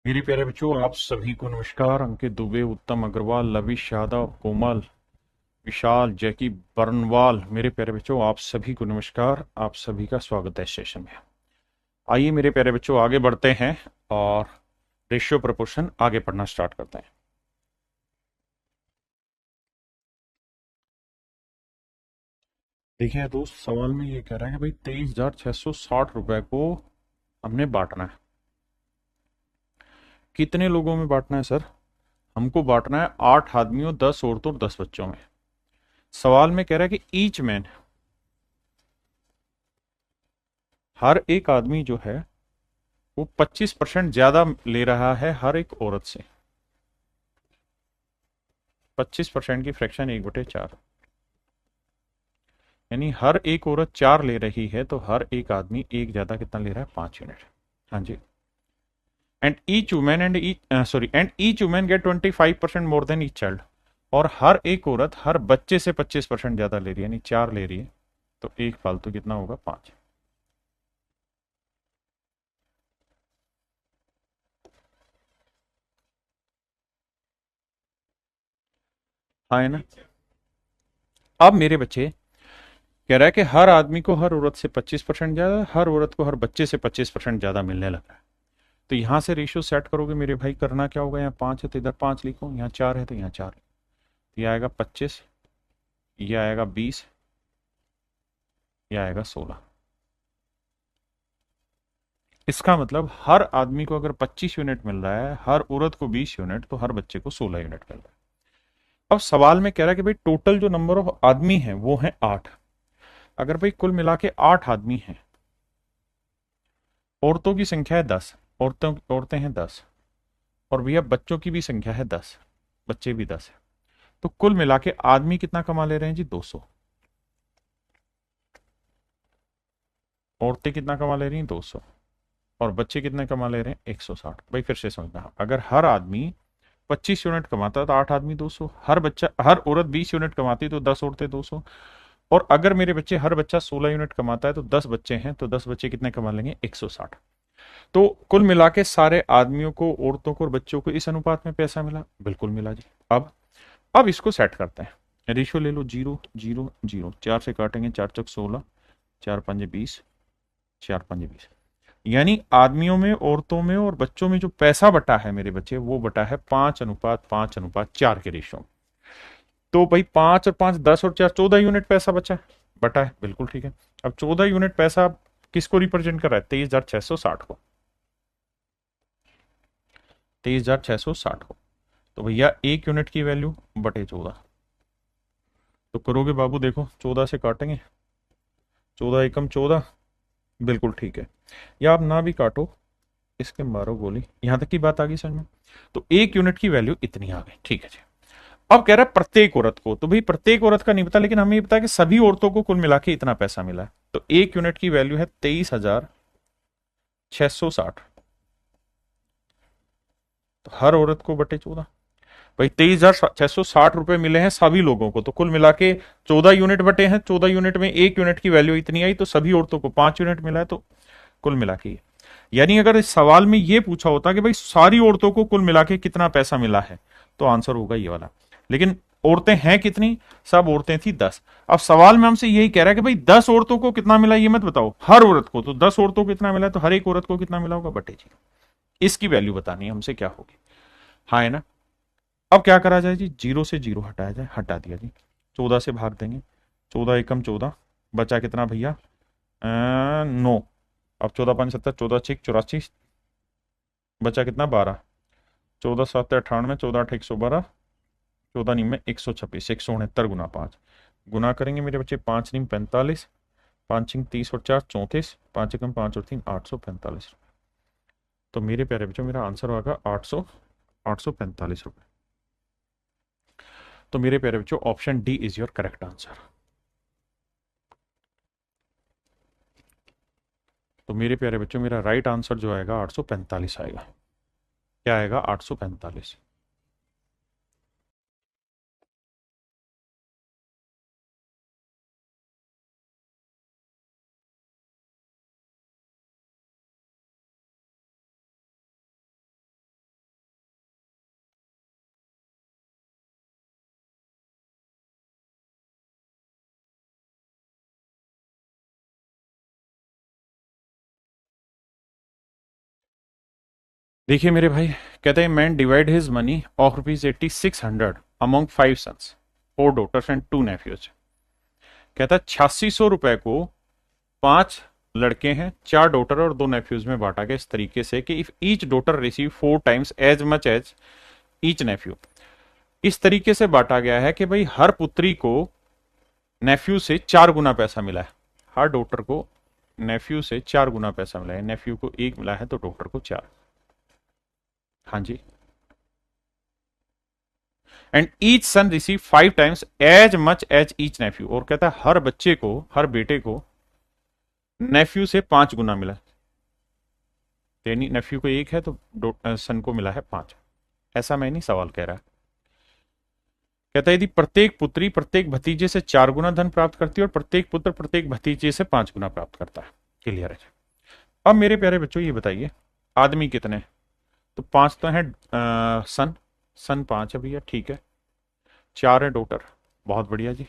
मेरे प्यारे बच्चों, आप सभी को नमस्कार। अंकित दुबे, उत्तम अग्रवाल, लविश यादव, कोमल, विशाल, जैकी बरनवाल, मेरे प्यारे बच्चों आप सभी को नमस्कार। आप सभी का स्वागत है इस सेशन में। आइए मेरे प्यारे बच्चों आगे बढ़ते हैं और रेशियो प्रोपोर्शन आगे पढ़ना स्टार्ट करते हैं। देखिए दोस्त, सवाल में ये कह रहा है कि भाई 23,660 रुपए को हमने बांटना है। कितने लोगों में बांटना है सर? हमको बांटना है 8 आदमियों, 10 औरतों और 10 बच्चों में। सवाल में कह रहा है कि ईच मैन, हर एक आदमी जो है वो 25% ज्यादा ले रहा है हर एक औरत से। 25% की फ्रैक्शन 1/4, यानी हर एक औरत 4 ले रही है तो हर एक आदमी एक ज्यादा कितना ले रहा है? 5 यूनिट। हाँ जी। And each women get 25% more than each child. और हर एक औरत हर बच्चे से 25% ज्यादा ले रही है, यानी 4 ले रही है, तो एक फालतू कितना होगा? 5। हाँ है ना? अब मेरे बच्चे कह रहा है कि हर आदमी को हर औरत से 25% ज्यादा, हर औरत को हर बच्चे से 25% ज्यादा मिलने लगा है। तो यहां से रेशियो सेट करोगे मेरे भाई, करना क्या होगा? यहाँ 5 है तो इधर 5 लिखो, यहाँ 4 है तो यहाँ 4। ये आएगा 25, ये आएगा 20, ये आएगा 16। इसका मतलब हर आदमी को अगर 25 यूनिट मिल रहा है, हर औरत को 20 यूनिट, तो हर बच्चे को 16 यूनिट मिल रहा है। अब सवाल में कह रहा है कि भाई टोटल जो नंबर ऑफ आदमी है वो है 8। अगर भाई कुल मिला के 8 आदमी हैं, औरतों की संख्या है 10, औरतें हैं 10, और भैया बच्चों की भी संख्या है 10, बच्चे भी 10 है, तो कुल मिला के आदमी कितना कमा ले रहे हैं जी? 200। औरतें कितना कमा ले रही हैं? 200। और बच्चे कितने कमा ले रहे हैं? 160। भाई फिर से समझना, अगर हर आदमी 25 यूनिट कमाता है तो 8 आदमी 200, हर औरत 20 यूनिट कमाती तो 10 औरतें 200, और अगर मेरे बच्चे हर बच्चा 16 यूनिट कमाता है तो 10 बच्चे हैं, तो 10 बच्चे कितने कमा लेंगे? 160। तो कुल मिला के सारे आदमियों को, औरतों को और बच्चों को इस अनुपात में पैसा मिला? बिल्कुल मिला जी। अब इसको सेट करते हैं। रेशियो ले लो, 0 0 0, 4 से काटेंगे, 4 × 16, 4 × 5 = 20, 4 × 5 = 20। यानी आदमियों में, औरतों में और बच्चों में जो पैसा बटा है मेरे बच्चे, वो बटा है 5:5:4 के रेशियो। तो भाई 5 और 5 10 और 4 14 यूनिट पैसा बचा है, बटा है, बिल्कुल ठीक है। अब 14 यूनिट पैसा किसको रिप्रेजेंट कर रहा है? 23,660 को। 23,660 को। तो भैया एक यूनिट की वैल्यू बटे 14। तो करोगे बाबू, देखो 14 से काटेंगे, 14 एकम 14, बिल्कुल ठीक है। या आप ना भी काटो, इसके मारो गोली। यहां तक की बात आ गई समझ में? तो एक यूनिट की वैल्यू इतनी आ गई, ठीक है जी। अब कह रहा है प्रत्येक औरत को, तो भाई प्रत्येक औरत का नहीं पता, लेकिन हमें ये पता है कि सभी औरतों को कुल मिला के इतना पैसा मिला है। तो एक यूनिट की वैल्यू है 23,660। तो हर औरत को बटे 14। भाई 23,660 रुपए मिले हैं सभी लोगों को, तो कुल मिला के 14 यूनिट बटे हैं, 14 यूनिट में एक यूनिट की वैल्यू इतनी आई, तो सभी औरतों को 5 यूनिट मिला है, तो कुल मिला के। यानी अगर इस सवाल में ये पूछा होता कि भाई सारी औरतों को कुल मिला के कितना पैसा मिला है, तो आंसर होगा ये वाला। लेकिन औरतें हैं कितनी? सब औरतें थी 10। अब सवाल में हमसे यही कह रहा है कि भाई 10 औरतों को कितना मिला, ये मत बताओ, हर औरत को। तो 10 औरतों को कितना मिला है, तो हर एक औरत को कितना मिला होगा? बटे जी। इसकी वैल्यू बतानी है हमसे, क्या होगी? हाँ है ना? अब क्या करा जाए जी? 0 से 0 हटाया जाए, हटा दिया जी। 14 से भाग देंगे, 14 एकम 14, बचा कितना भैया? 9। अब 14×5 = 17, 14×6 = 84, बचा कितना? 12। 14×7 = 98, 14×8 = 112, 14×9 = 126, 169 × 5। गुना करेंगे मेरे बच्चे, 5×9 = 45, 5×6 = 30 और 4 = 34, 5×1 = 5 और 3 = 845। तो मेरे प्यारे बच्चों मेरा आंसर होगा 845 रुपये। तो मेरे प्यारे बच्चों option D is your correct answer. तो मेरे प्यारे बच्चों मेरा राइट आंसर जो आएगा 845 आएगा। क्या आएगा? 845। देखिए मेरे भाई, कहते हैं man divide his money of ₹8600 among 5 sons, 4 daughters and 2 nephews. कहता है 8600 रुपए को 5 लड़के हैं, 4 डॉटर और 2 नेफ्यूज में बांटा गया इस तरीके से कि if each daughter receive 4 times as much as each nephew. इस तरीके से बांटा गया है कि भाई हर पुत्री को नेफ्यू से 4 गुना पैसा मिला है। हर डॉटर को नेफ्यू से 4 गुना पैसा मिला है। नेफ्यू को 1 मिला है तो डॉटर को 4। हाँ जी। And each son receive 5 times as much as each nephew. और कहता है हर बच्चे को, हर बेटे को नेफ्यू से 5 गुना मिला। यानी नेफ्यू को 1 है तो सन को मिला है 5। ऐसा मैं नहीं सवाल कह रहा। कहता है यदि प्रत्येक पुत्री प्रत्येक भतीजे से 4 गुना धन प्राप्त करती है और प्रत्येक पुत्र प्रत्येक भतीजे से 5 गुना प्राप्त करता है। क्लियर है। अब मेरे प्यारे बच्चों ये बताइए, आदमी कितने? तो 5 तो है सन, सन 5 है भैया, ठीक है। 4 है डॉटर, बहुत बढ़िया जी,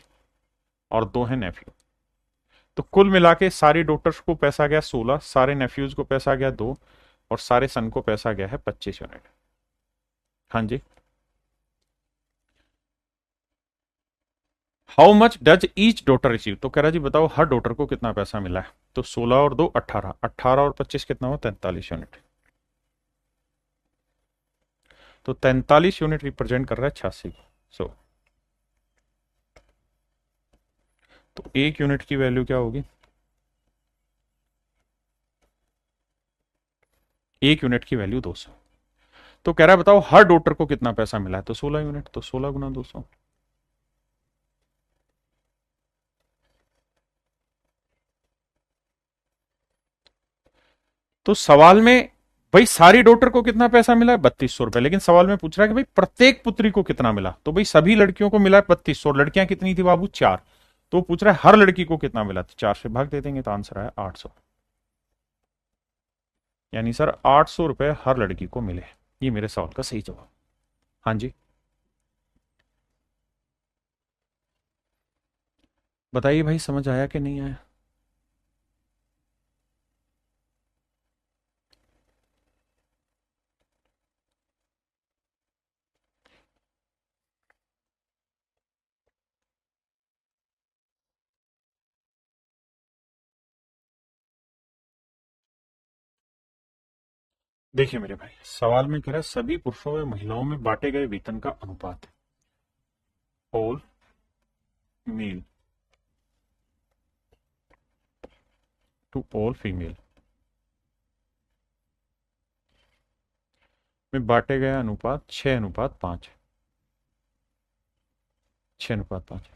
और 2 है नेफ्यू। तो कुल मिला के सारी डॉटर्स को पैसा गया 16, सारे नेफ्यूज को पैसा गया 2, और सारे सन को पैसा गया है 25 यूनिट। हाँ जी। How much does each daughter receive? तो कह रहा जी बताओ हर डॉटर को कितना पैसा मिला है। तो 16 और 2 18, 18 और 25 कितना हुआ? 43 यूनिट। तो 43 यूनिट रिप्रेजेंट कर रहा है 86 को। सो तो 1 यूनिट की वैल्यू क्या होगी? 1 यूनिट की वैल्यू 200। तो कह रहा है बताओ हर डॉटर को कितना पैसा मिला है। तो 16 यूनिट, तो 16 गुना 200। तो सवाल में भाई सारी डॉटर को कितना पैसा मिला है? 3200 रुपए। लेकिन सवाल में पूछ रहा है कि भाई प्रत्येक पुत्री को कितना मिला। तो भाई सभी लड़कियों को मिला है 3200, लड़कियां कितनी थी बाबू? 4। तो पूछ रहा है हर लड़की को कितना मिला। तो 4 से भाग दे देंगे तो आंसर है 800। यानी सर 800 रुपए हर लड़की को मिले। ये मेरे सवाल का सही जवाब। हाँ जी। बताइए भाई समझ आया कि नहीं आया? देखिए मेरे भाई, सवाल में कह रहा है सभी पुरुषों व महिलाओं में बांटे गए वेतन का अनुपात, all male to all female में बांटे गए अनुपात 6:5। 6:5।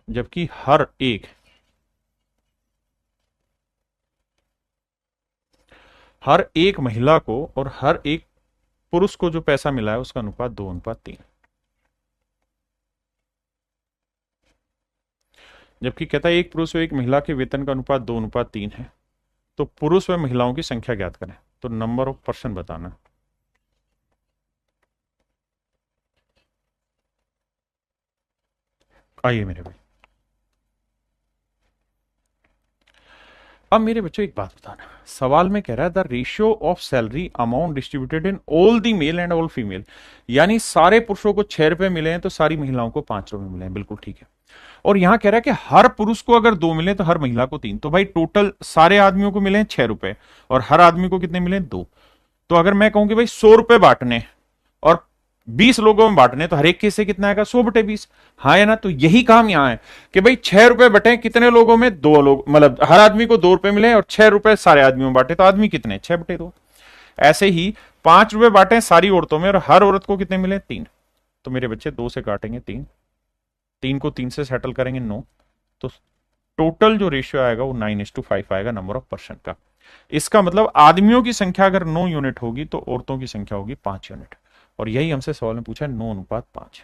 जबकि हर एक महिला को और हर एक पुरुष को जो पैसा मिला है उसका अनुपात 2:3। जबकि कहता है एक पुरुष व एक महिला के वेतन का अनुपात 2:3 है। तो पुरुष व महिलाओं की संख्या ज्ञात करें। तो नंबर ऑफ पर्सन बताना। आइए मेरे भाई, अब मेरे बच्चों एक बात बताना। सवाल में कह रहा है the ratio of salary amount distributed in all the male and all female. यानी सारे पुरुषों को 6 रुपए मिले हैं तो सारी महिलाओं को 5 रुपए मिले हैं। बिल्कुल ठीक है। और यहां कह रहा है कि हर पुरुष को अगर 2 मिले तो हर महिला को 3। तो भाई टोटल सारे आदमियों को मिले हैं 6 रुपए और हर आदमी को कितने मिले? 2। तो अगर मैं कहूं कि भाई 100 रुपए बांटने और 20 लोगों में बांटने तो हर एक के से कितना आएगा? 100/20। हाँ या ना? तो यही काम यहां है कि भाई 6 रुपए बटे कितने लोगों में? 2 लोग, मतलब हर आदमी को 2 रुपए मिले और 6 रुपए सारे आदमियों में बांटे तो आदमी कितने? 6/2। ऐसे ही 5 रुपए बांटे सारी औरतों में और हर औरत को कितने मिले? 3। तो मेरे बच्चे 2 से काटेंगे 3, 3 को 3 से सेटल करेंगे 9। तो टोटल जो रेशियो आएगा वो 9:5 आएगा नंबर ऑफ पर्सन का। इसका मतलब आदमियों की संख्या अगर 9 यूनिट होगी तो औरतों की संख्या होगी 5 यूनिट। और यही हमसे सवाल में पूछा है 9:5।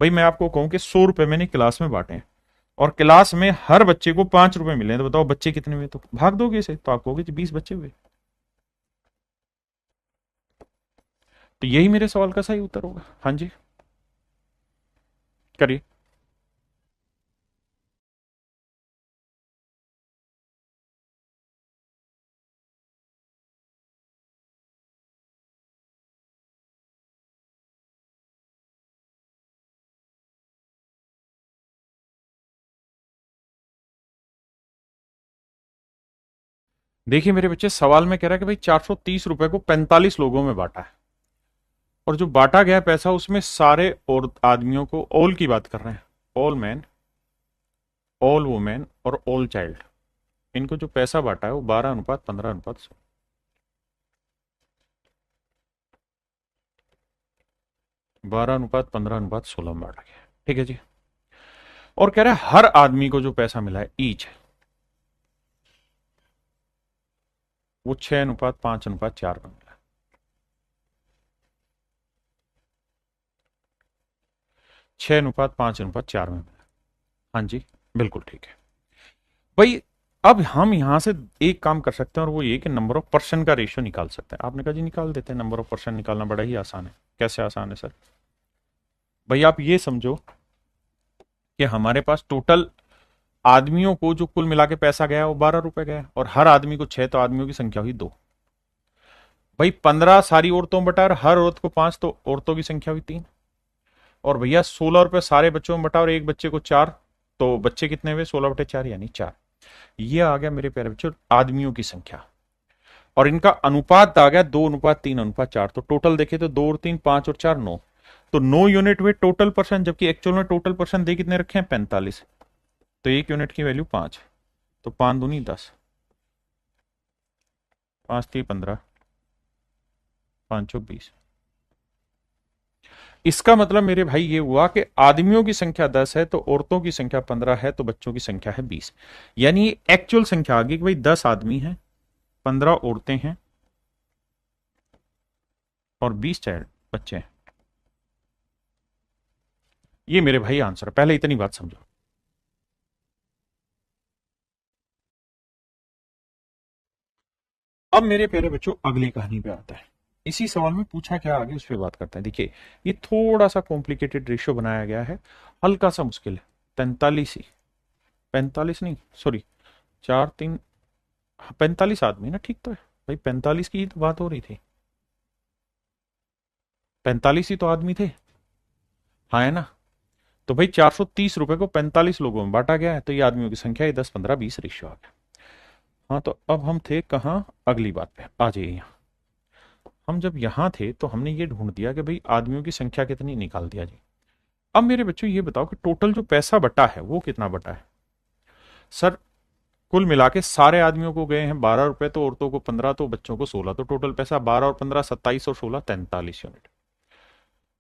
भाई मैं आपको कहूं कि 100 रुपए मैंने क्लास में बांटे और क्लास में हर बच्चे को 5 रुपए मिले तो बताओ बच्चे कितने हुए? तो भाग दोगे इसे तो आप कहोगे 20 बच्चे हुए। तो यही मेरे सवाल का सही उत्तर होगा। हाँ जी, करिए। देखिए मेरे बच्चे, सवाल में कह रहा है कि भाई 430 रुपए को 45 लोगों में बांटा है, और जो बांटा गया पैसा उसमें सारे और आदमियों को, ऑल की बात कर रहे हैं, ऑल मैन, ऑल वुमेन और ऑल चाइल्ड, इनको जो पैसा बांटा है वो 12:15:16, 12:15:16 में बांटा गया। ठीक है जी। और कह रहा है हर आदमी को जो पैसा मिला है ईच, वो 6:5:4 में मिला। 6:5:4 में मिला। हाँ जी, बिल्कुल ठीक है भाई। अब हम यहां से एक काम कर सकते हैं, और वो ये कि नंबर ऑफ पर्सन का रेशियो निकाल सकते हैं। आपने कहा जी निकाल देते हैं, नंबर ऑफ पर्सन निकालना बड़ा ही आसान है। कैसे आसान है सर? भाई आप ये समझो कि हमारे पास टोटल आदमियों को जो कुल मिला के पैसा गया वो 12 रुपए गया, और हर आदमी को 6, तो आदमियों की संख्या हुई 2। भाई 15 सारी औरतों में बटा, और हर औरत को 5, तो औरतों की संख्या हुई 3। और भैया 16 रुपए सारे बच्चों में बटा, और एक बच्चे को 4, तो बच्चे कितने हुए? 16/4 यानी 4। ये आ गया मेरे प्यारे बच्चों आदमियों की संख्या, और इनका अनुपात आ गया 2:3:4। तो टोटल देखे तो 2 और 3 5 और 4 9, तो 9 यूनिट हुए टोटल पर्सन, जबकि एक्चुअल में टोटल पर्सन दे कितने रखे हैं? 45। तो एक यूनिट की वैल्यू 5, तो 5 दूनी 10, 5×3 = 15, 5×4 = 20। इसका मतलब मेरे भाई ये हुआ कि आदमियों की संख्या 10 है, तो औरतों की संख्या 15 है, तो बच्चों की संख्या है 20। यानी एक्चुअल संख्या आ गई कि भाई 10 आदमी हैं, 15 औरतें हैं, और 20 चाइल्ड बच्चे हैं। ये मेरे भाई आंसर। पहले इतनी बात समझो। अब मेरे प्यारे बच्चों अगली कहानी पे आता है। इसी सवाल में पूछा क्या आगे उस पर बात करते हैं। देखिए ये थोड़ा सा कॉम्प्लिकेटेड रेशियो बनाया गया है, हल्का सा मुश्किल है। 43 ही, 45 नहीं सॉरी, 4 3, 45 आदमी ना, ठीक तो है भाई, 45 की ही तो बात हो रही थी, 45 ही तो आदमी थे। हाँ है ना? तो भाई 430 रुपए को 45 लोगों में बांटा गया है, तो ये आदमियों की संख्या है 10 15 20 रेशियो आ गया। हाँ तो अब हम थे कहाँ? अगली बात पे आ जाइए यहाँ। हम जब यहाँ थे तो हमने ये ढूंढ दिया कि भाई आदमियों की संख्या कितनी, निकाल दिया जी। अब मेरे बच्चों ये बताओ कि टोटल जो पैसा बटा है वो कितना बटा है? सर कुल मिला के सारे आदमियों को गए हैं 12 रुपए, तो औरतों को 15, तो बच्चों को 16, तो टोटल पैसा 12 और 15 27 और 16 43 यूनिट।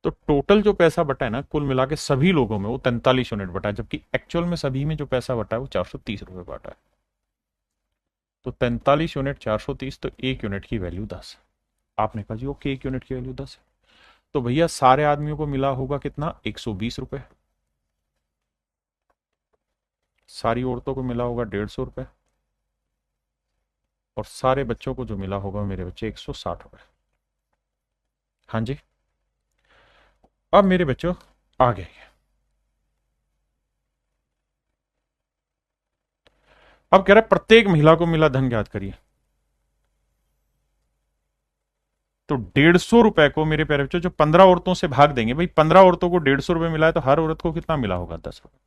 तो टोटल जो पैसा बटा है ना कुल मिला के सभी लोगों में, वो 43 यूनिट बटा है, जबकि एक्चुअल में सभी में जो पैसा बटा है वो 430 रुपए बटा है। तो 43 यूनिट 430, तो एक यूनिट की वैल्यू 10। आपने कहा जी ओके, एक यूनिट की वैल्यू 10 है, तो भैया सारे आदमियों को मिला होगा कितना? 120 रुपए। सारी औरतों को मिला होगा 150 रुपए, और सारे बच्चों को जो मिला होगा मेरे बच्चे 160 रुपए। हाँ जी। अब मेरे बच्चों आगे, अब कह रहा है प्रत्येक महिला को मिला धन ज्ञात करिए। तो 150 रुपए को मेरे प्यारे बच्चों जो 15 औरतों से भाग देंगे, भाई 15 औरतों को 150 रुपए मिला है, तो हर औरत को कितना मिला होगा? 10 रुपए।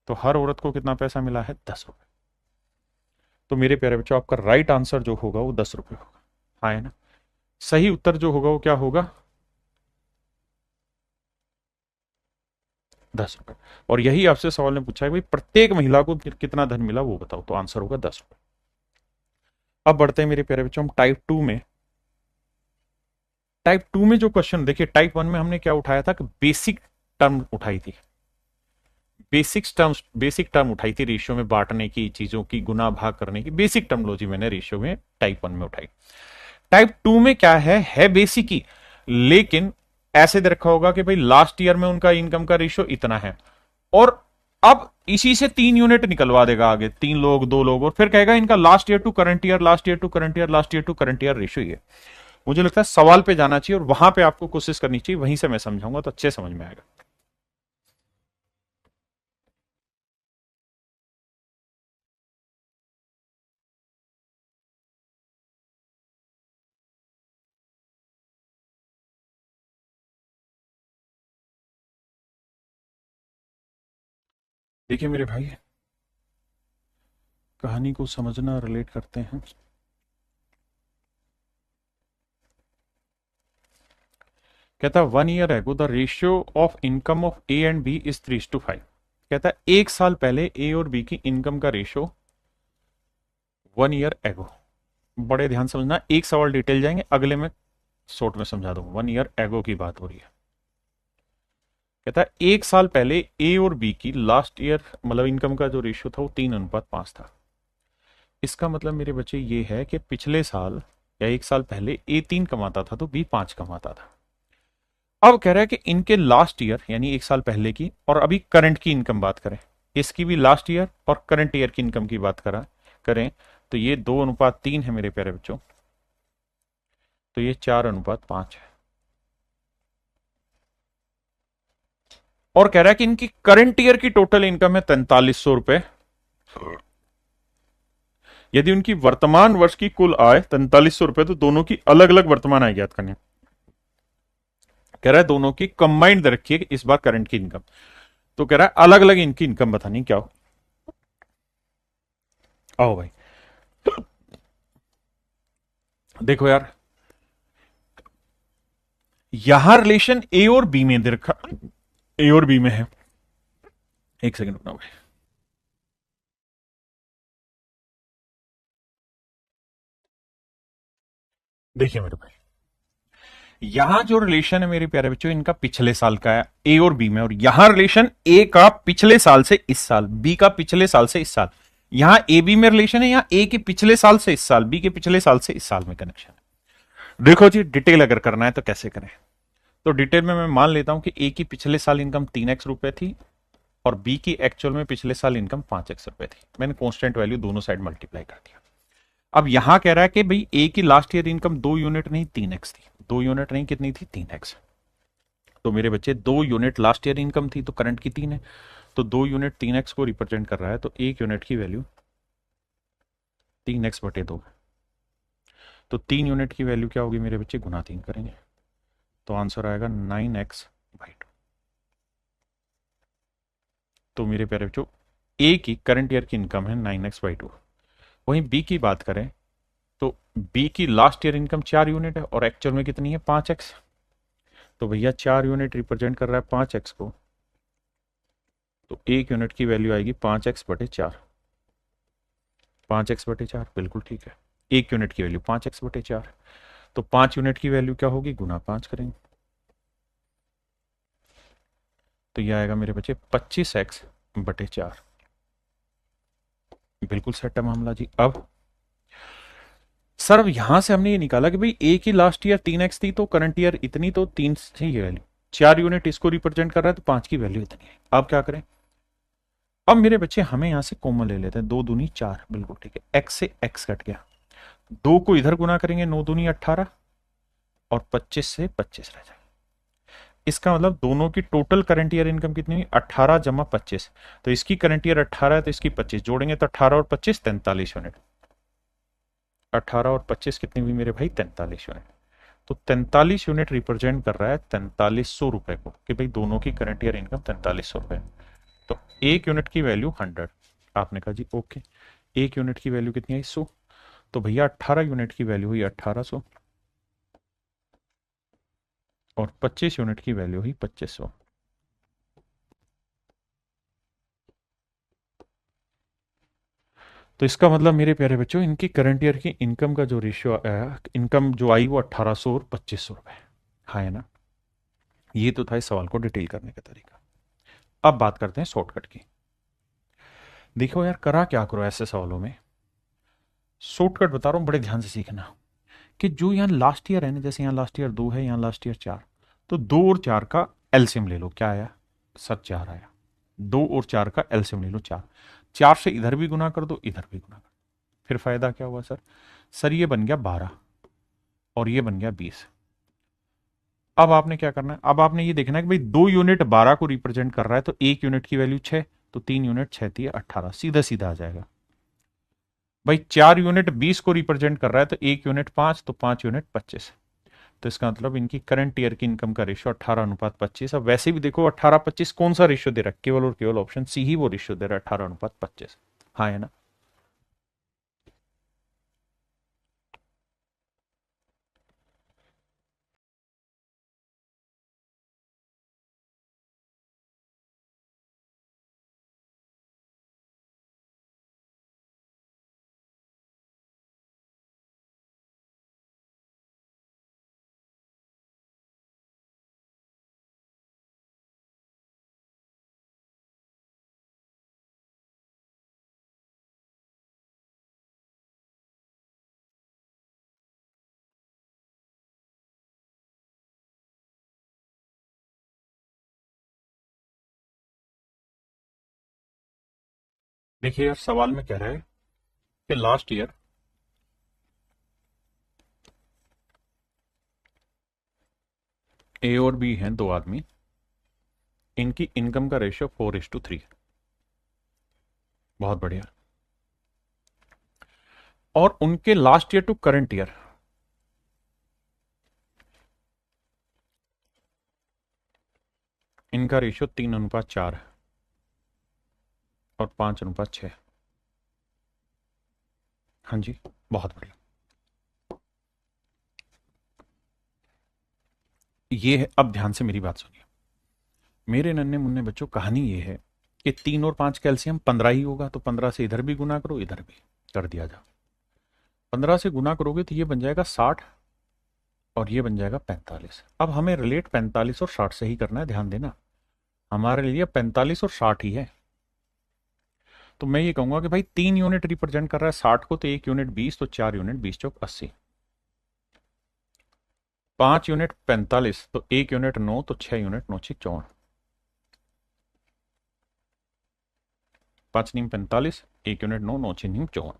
तो हर औरत को कितना पैसा मिला है? 10 रुपए। तो मेरे प्यारे बच्चों आपका राइट आंसर जो होगा वो 10 रुपए होगा। हाँ है ना? सही उत्तर जो होगा वो क्या होगा? 10 रुपए। और यही आपसे सवाल ने पूछा है भाई प्रत्येक महिला को कितना धन मिला वो बताओ, तो आंसर होगा 10 रुपए। अब बढ़ते हैं मेरे प्यारे बच्चों हम टाइप 2 में। टाइप 2 में जो क्वेश्चन देखिए, टाइप 1 में हमने क्या उठाया था कि बेसिक टर्म उठाई थी, बेसिक टर्म उठाई थी रेशियो में बांटने की, चीजों की गुना भाग करने की बेसिक टर्मोलॉजी मैंने रेशियो में टाइप 1 में उठाई। टाइप 2 में क्या है बेसिक ही, लेकिन ऐसे दे रखा होगा कि भाई लास्ट ईयर में उनका इनकम का रेशियो इतना है, और अब इसी से 3 यूनिट निकलवा देगा आगे, 3 लोग 2 लोग, और फिर कहेगा इनका last year to current year, last year to current year, last year to current year ratio ये। मुझे लगता है सवाल पे जाना चाहिए, और वहां पे आपको कोशिश करनी चाहिए, वहीं से मैं समझाऊंगा तो अच्छे समझ में आएगा। देखिए मेरे भाई, कहानी को समझना, रिलेट करते हैं। कहता है 1 year ago the ratio of income of A and B is 3:5। कहता है 1 साल पहले ए और बी की इनकम का रेशियो 1 year ago। बड़े ध्यान समझना, एक सवाल डिटेल जाएंगे, अगले में शॉर्ट में समझा दूंगा। 1 year ago की बात हो रही है। कहता है 1 साल पहले ए और बी की लास्ट ईयर मतलब इनकम का जो रेशियो था वो 3:5 था। इसका मतलब मेरे बच्चे ये है कि पिछले साल या 1 साल पहले ए 3 कमाता था तो बी 5 कमाता था। अब कह रहा है कि इनके लास्ट ईयर यानी 1 साल पहले की और अभी करंट की इनकम बात करें, इसकी भी लास्ट ईयर और करंट ईयर की इनकम की बात करें तो ये 2:3 है मेरे प्यारे बच्चों, तो ये 4:5 है। और कह रहा है कि इनकी करंट ईयर की टोटल इनकम है 4300 रुपए। यदि उनकी वर्तमान वर्ष की कुल आय 4300 रुपए तो दोनों की अलग अलग वर्तमान आय ज्ञात करनी। कह रहा है दोनों की कंबाइंड रखिए इस बार करंट की इनकम, तो कह रहा है अलग अलग इनकी इनकम बतानी क्या हो। आओ भाई देखो यार, यहां रिलेशन ए और बी में दे रखा, ए और बी में है। एक सेकंड रुकना भाई। देखिए मेरे भाई, यहां जो रिलेशन है मेरे प्यारे बच्चों इनका पिछले साल का है ए और बी में, और यहां रिलेशन ए का पिछले साल से इस साल, बी का पिछले साल से इस साल। यहां ए बी में रिलेशन है, यहां ए के पिछले साल से इस साल, बी के पिछले साल से इस साल में कनेक्शन है। देखो जी डिटेल अगर करना है तो कैसे करें, तो डिटेल में मैं मान लेता हूं कि ए की पिछले साल इनकम 3x रुपए थी और बी की एक्चुअल में पिछले साल इनकम 5x रुपए थी। मैंने कांस्टेंट वैल्यू दोनों साइड मल्टीप्लाई कर दिया। अब यहां कह रहा है कि भाई ए की लास्ट ईयर इनकम 2 यूनिट नहीं 3x थी, 2 यूनिट नहीं कितनी थी 3x। तो मेरे बच्चे 2 यूनिट लास्ट ईयर इनकम थी तो करंट की 3 है, तो 2 यूनिट 3x को रिप्रेजेंट कर रहा है, तो 1 यूनिट की वैल्यू 3x/2 है। तो 3 यूनिट की वैल्यू क्या होगी मेरे बच्चे, गुना 3 करेंगे तो आंसर आएगा 9x/2। तो मेरे प्यारे बच्चों ए की करंट ईयर की इनकम है 9x/2। वहीं बी की बात करें तो बी की लास्ट ईयर इनकम 4 यूनिट है और एक्चुअल में कितनी है 5x। तो भैया 4 यूनिट रिप्रेजेंट कर रहा है 5x को, तो 1 यूनिट की वैल्यू आएगी 5x/4। 5x/4 बिल्कुल ठीक है, 1 यूनिट की वैल्यू 5x/4, तो 5 यूनिट की वैल्यू क्या होगी, गुना 5 करेंगे तो यह आएगा मेरे बच्चे 25x/4। बिल्कुल सेट है मामला जी। अब सर यहां से हमने ये निकाला कि भाई ए की लास्ट ईयर 3x थी तो करंट ईयर इतनी, तो 3 से ये वैल्यू 4 यूनिट इसको रिप्रेजेंट कर रहा है तो 5 की वैल्यू इतनी है। अब क्या करें, अब मेरे बच्चे हमें यहां से कॉमन ले लेते हैं, 2 दूनी 4 बिल्कुल ठीक है, x से x कट गया, 2 को इधर गुना करेंगे 9 दूनी 18 और 25 से 25 रह जाएगा। इसका मतलब दोनों की टोटल करंट ईयर इनकम कितनी हुई 18 जमा 25, तो इसकी करंट ईयर 18 है तो इसकी 25 जोड़ेंगे तो 18 और 25 43 यूनिट। 18 और 25 कितनी हुई मेरे भाई 43 यूनिट। तो 43 यूनिट रिप्रेजेंट कर रहा है 4300 रुपए को, कि भाई दोनों की करंट ईयर इनकम 4300 रुपए। तो 1 यूनिट की वैल्यू 100। आपने कहा जी ओके, 1 यूनिट की वैल्यू कितनी आई 100, तो भैया 18 यूनिट की वैल्यू हुई 1800 और 25 यूनिट की वैल्यू हुई 2500। तो इसका मतलब मेरे प्यारे बच्चों इनकी करंट ईयर की इनकम का जो रेशियो इनकम जो आई वो 1800 और 2500 रुपए। हाँ है ना, ये तो था इस सवाल को डिटेल करने का तरीका। अब बात करते हैं शॉर्टकट की। देखो यार करा क्या करो ऐसे सवालों में, शॉर्टकट बता रहा हूं बड़े ध्यान से सीखना, कि जो यहाँ लास्ट ईयर है ना, जैसे यहाँ लास्ट ईयर 2 है, यहाँ लास्ट ईयर 4, तो 2 और 4 का एलसीएम ले लो, क्या आया सर 4 आया। 2 और 4 का एलसीएम ले लो 4, 4 से इधर भी गुना कर दो इधर भी गुना कर दो, फिर फायदा क्या हुआ सर ये बन गया 12 और ये बन गया 20। अब आपने क्या करना है, अब आपने ये देखना है कि भाई 2 यूनिट 12 को रिप्रेजेंट कर रहा है तो 1 यूनिट की वैल्यू 6, तो 3 यूनिट 6 थी 18, सीधा सीधा आ जाएगा। भाई 4 यूनिट 20 को रिप्रेजेंट कर रहा है तो 1 यूनिट 5, तो 5 यूनिट 25। तो इसका मतलब इनकी करंट ईयर की इनकम का रेशियो 18:25। अब वैसे भी देखो 18-25 कौन सा रेशियो दे रहा है, केवल और केवल ऑप्शन सी ही वो रेशियो दे रहा है 18:25। हाँ है ना, देखिए यार, सवाल में कह रहा है कि लास्ट ईयर ए और बी हैं दो आदमी, इनकी इनकम का रेशियो 4:3। बहुत बढ़िया। और उनके last year to current year इनका रेशियो 3:4 है और 5:6। हाँ जी, बहुत बढ़िया। ये है, अब ध्यान से मेरी बात सुनिए मेरे नन्हे मुन्ने बच्चों। कहानी ये है कि 3 और 5 कैल्शियम 15 ही होगा, तो 15 से इधर भी गुना करो, इधर भी कर दिया जाए। 15 से गुना करोगे तो ये बन जाएगा 60 और ये बन जाएगा 45। अब हमें रिलेट 45 और 60 से ही करना है, ध्यान देना। हमारे लिए 45 और 60 ही है। तो मैं ये कहूंगा कि भाई 3 यूनिट रिप्रेजेंट कर रहा है 60 को, तो 1 यूनिट 20, तो 4 यूनिट 20 चौक 80। 5 यूनिट 45, तो 1 यूनिट 9, तो 6 यूनिट 9 6 54। 5 नीम 45, 1 यूनिट 9 9 6 नीम 54।